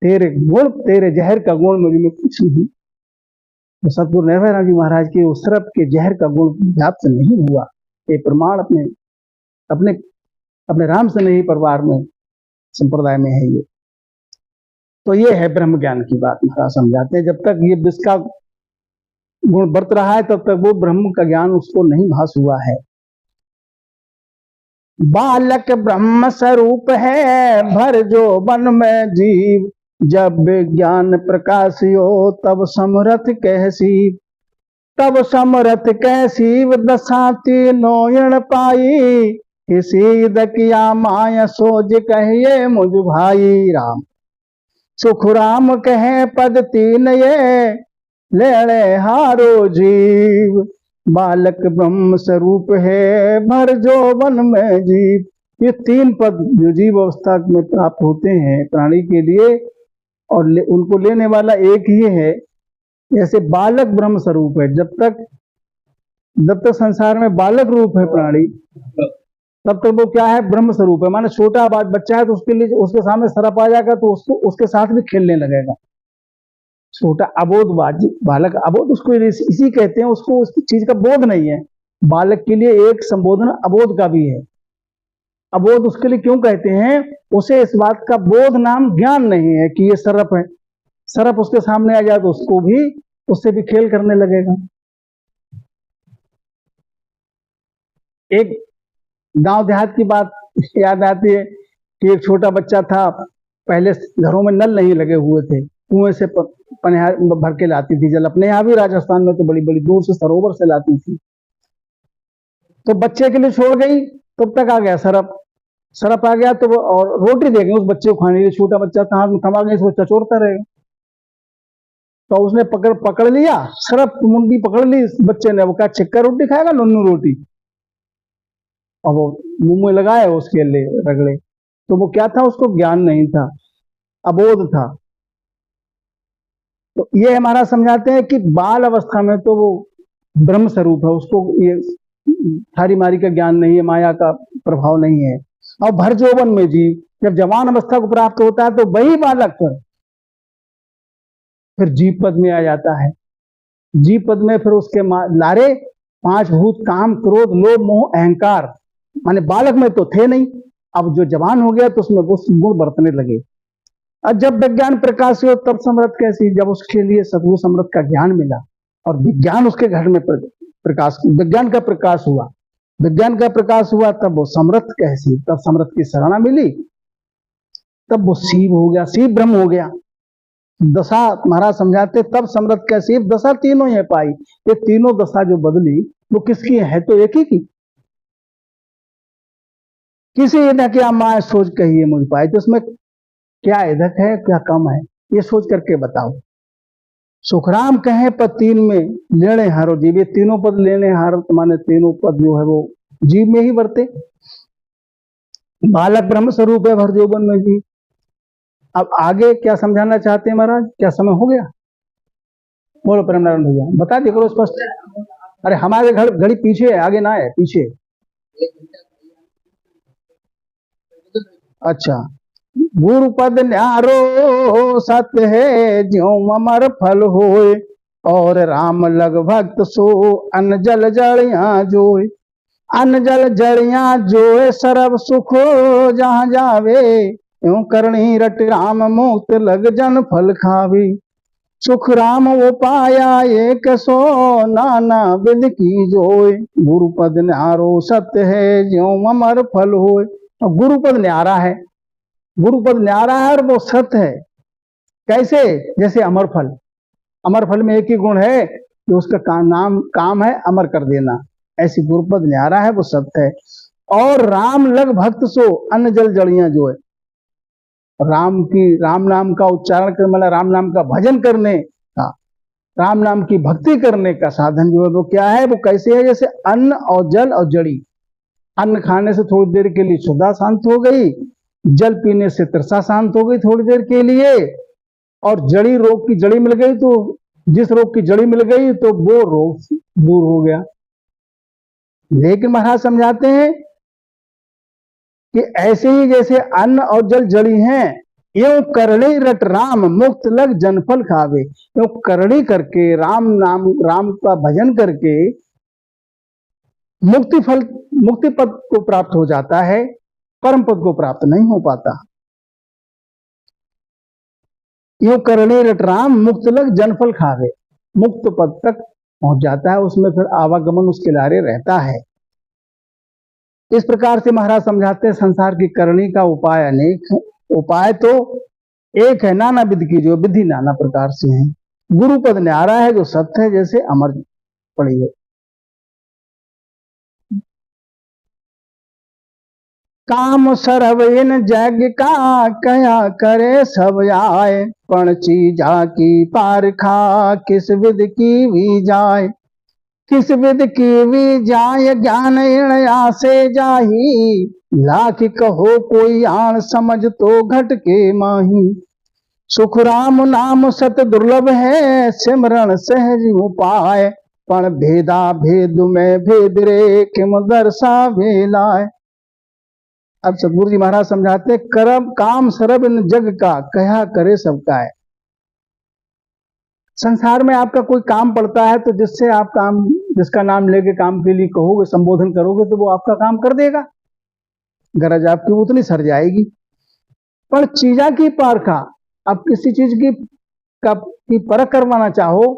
तेरे गुण, तेरे जहर का गुण मुझ में कुछ नहीं। तो सतगुरु निर्भयराम जी महाराज के उस सरप के जहर का गुण व्याप्त नहीं हुआ। ये प्रमाण अपने अपने अपने राम से नहीं परिवार में, संप्रदाय में है ये। तो ये है ब्रह्म ज्ञान की बात। महाराज समझाते हैं जब तक ये विष का गुण बरत रहा है तब तक वो ब्रह्म का ज्ञान उसको नहीं भास हुआ है। बालक ब्रह्म स्वरूप है भर जो वन में जीव, जब विज्ञान प्रकाशियो तब समरथ कहसी। तब समरथ कैसी दशाती नोयण पाई, किसी दकिया माया सोज कहिए मुझ भाई। राम सुख राम कहे पद 3 ये, लेणे हारो जीव। बालक ब्रह्म स्वरूप है भर जो वन में जीव। ये 3 पद जो जीव अवस्था में प्राप्त होते हैं प्राणी के लिए, और उनको लेने वाला एक ही है। जैसे बालक ब्रह्म स्वरूप है, जब तक संसार में बालक रूप है प्राणी, तब तक वो क्या है, ब्रह्म स्वरूप है। माने छोटा बच्चा है तो उसके लिए उसके सामने सरप आ जाएगा तो उसके साथ भी खेलने लगेगा। छोटा अबोध बालक, अबोध उसको इसी कहते हैं, उसको उस चीज का बोध नहीं है। बालक के लिए एक संबोधन अबोध का भी है। अबोध उसके लिए क्यों कहते हैं, उसे इस बात का बोध नाम ज्ञान नहीं है कि ये सरप है। सरप उसके सामने आ जाए तो उससे भी खेल करने लगेगा। एक गांव देहात की बात याद आती है कि एक छोटा बच्चा था, पहले घरों में नल नहीं लगे हुए थे, कुएं से पनिहार भर के लाती थी जल। अपने यहाँ भी राजस्थान में तो बड़ी बड़ी दूर से सरोवर से लाती थी। तो बच्चे के लिए छोड़ गई, तब तक आ गया सरप आ गया तो और रोटी देंगे उस बच्चे को खाने के लिए। छोटा बच्चा था, हाथ में थमा गया, इसको चचोड़ता रहेगा। तो उसने पकड़ लिया, सरप मुंडी पकड़ ली बच्चे ने। वो क्या चिक्का रोटी खाएगा, नुन्नू रोटी, और वो मुंह में लगाए उसके लिए रगड़े। तो वो क्या था, उसको ज्ञान नहीं था, अबोध था। तो ये हमारा समझाते हैं कि बाल अवस्था में तो वो ब्रह्म स्वरूप है, उसको ये थारी मारी का ज्ञान नहीं है, माया का प्रभाव नहीं है। और भर जौवन में जीव, जब जवान अवस्था को प्राप्त होता है तो वही बालक फिर जीव पद में आ जाता है। जीव पद में फिर उसके लारे 5 भूत काम क्रोध लोभ मोह अहंकार, माने बालक में तो थे नहीं, अब जो जवान हो गया तो उसमें वो गुण बरतने लगे। और जब विज्ञान प्रकाश हुआ तब समृद्ध कैसी, जब उसके लिए सदगुरु समृद्ध का ज्ञान मिला और विज्ञान उसके घर में प्रकाश, विज्ञान का प्रकाश हुआ, विज्ञान का प्रकाश हुआ, तब वो समृद्ध कैसी, तब समृद्ध की शरणा मिली, तब वो शिव हो गया, शिव ब्रह्म हो गया। दशा महाराज समझाते तब समृद्ध क्या शिव दशा तीनों ही पाई। ये तीनों दशा जो बदली वो किसकी है, तो एक ही की। किसी ने क्या माँ सोच कही है मुझ पाए, तो उसमें क्या अधिक है क्या कम है, ये सोच करके बताओ। सुखराम कहे पर तीन में लेने हारो जीव, ये तीनों पद लेने हारो माने तीनों पद जो है वो जीव में ही बरते। बालक ब्रह्म स्वरूप है भर जोबन में जीव। अब आगे क्या समझाना चाहते हैं महाराज, क्या समय हो गया? बोलो प्रेम नारायण भैया, बता दिए करो स्पष्ट। अरे हमारे घर घड़ी पीछे है, आगे ना है, पीछे। अच्छा, गुरु पद न्यारो सत्य है ज्यों अमर फल होए, और राम लग भक्त सो अन्न जल जड़िया जोए। अन्न जल जड़िया जोए सरब सुख जहाँ जावे, यूं करणी रट राम मुक्त लग जन फल खावे। सुख राम वो पाया एक सो नाना विध की जोए, गुरु पद न्यारो सत्य है ज्यों अमर फल होए। और गुरु पद न्यारा है, गुरु पद न्यारा है और वो सत्य है। कैसे? जैसे अमर फल, अमर फल में एक ही गुण है कि उसका काम है अमर कर देना। ऐसी गुरुपद न्यारा है वो सत्य है। और राम लग भक्त सो अन्न जल जड़ियां जो है, राम नाम का उच्चारण कर, मतलब राम नाम का भजन करने का, राम नाम की भक्ति करने का साधन जो है वो क्या है, वो कैसे है? जैसे अन्न और जल और जड़ी। अन्न खाने से थोड़ी देर के लिए क्षुधा शांत हो गई, जल पीने से तृषा शांत हो गई थोड़ी देर के लिए, और जड़ी रोग की जड़ी मिल गई, तो जिस रोग की जड़ी मिल गई तो वो रोग दूर हो गया। लेकिन महाराज समझाते हैं कि ऐसे ही जैसे अन्न और जल जड़ी हैं, यूं करणी रट राम मुक्त लग जनफल खावे। यूं करणी करके राम का भजन करके मुक्ति पद को प्राप्त हो जाता है, परम पद को प्राप्त नहीं हो पाता। यूं करणी रट राम मुक्त लग जनफल खावे, मुक्त पद तक पहुंच जाता है, उसमें फिर आवागमन उसके लारे रहता है। इस प्रकार से महाराज समझाते हैं संसार की करनी का उपाय अनेक है, उपाय तो एक है, नाना विधि की जो विधि नाना प्रकार से है। गुरु पद न्यारा है जो सत्य है, जैसे अमर पड़ी है। काम सर्व इन जग का कया करे सब आए, पण चीजा की पारखा किस विधि की भी जाए। किस विध की भी जाय ज्ञान इण आसे जाही, लाख कहो कोई आण समझ तो घट के माही। सुख राम नाम सत दुर्लभ है, सिमरण सहज उपाय, पण भेदा भेद में भेद रे किम दर्शा भेलाय। अब सदगुरु जी महाराज समझाते करम काम सरब इन जग का कहा करे सबका है। संसार में आपका कोई काम पड़ता है तो जिससे आप काम, जिसका नाम लेके काम के लिए कहोगे, संबोधन करोगे, तो वो आपका काम कर देगा, गरज आपकी उतनी सर जाएगी। पर चीजा की पारखा, आप किसी चीज की परख करवाना चाहो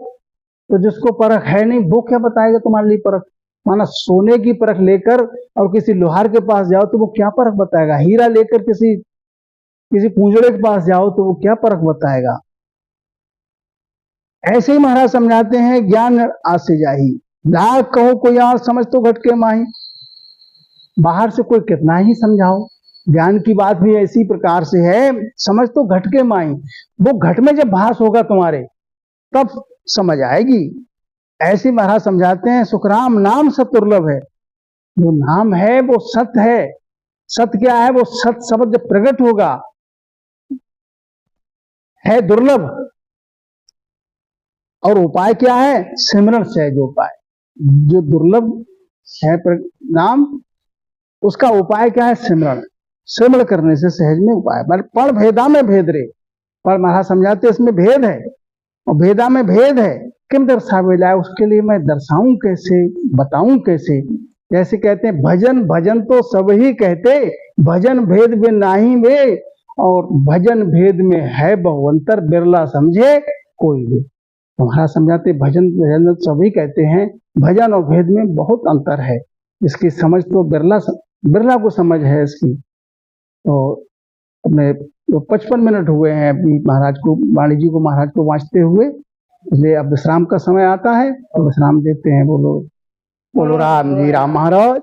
तो जिसको परख है नहीं वो क्या बताएगा तुम्हारे लिए परख। माना सोने की परख लेकर और किसी लोहार के पास जाओ तो वो क्या परख बताएगा, हीरा लेकर किसी पूंजड़े के पास जाओ तो वो क्या परख बताएगा। ऐसे ही महाराज समझाते हैं ज्ञान आज से जाही, लाख कहो कोई यार समझ तो घट के माही। बाहर से कोई कितना ही समझाओ, ज्ञान की बात भी ऐसी प्रकार से है, समझ तो घट के माही, वो घट में जब भास होगा तुम्हारे तब समझ आएगी। ऐसे महाराज समझाते हैं सुखराम नाम सत दुर्लभ है, जो नाम है वो सत्य है। सत्य क्या है? वो सत्य शब्द जब प्रकट होगा है दुर्लभ। और उपाय क्या है? सिमरण सहज उपाय। जो दुर्लभ है नाम, उसका उपाय क्या है? सिमरण। सिमरण करने से सहज में उपाय। पण भेदा में भेद रे, पर महाराज समझाते इसमें भेद है और भेदा में भेद है। किम दर्शावे लाए, उसके लिए मैं दर्शाऊं कैसे, बताऊं कैसे। जैसे कहते हैं भजन भजन तो सब ही कहते, भजन भेद में नाही वे, और भजन भेद में है बहुअंतर, बिरला समझे कोई भी। हमारा समझाते भजन भजन सभी कहते हैं, भजन और भेद में बहुत अंतर है। इसकी समझ तो बिरला को समझ है इसकी। तो अपने 55 मिनट हुए हैं अभी महाराज को, वाणी जी को महाराज को वाँचते हुए, इसलिए अब विश्राम का समय आता है, तो विश्राम देते हैं। बोलो बोलो राम जी राम महाराज।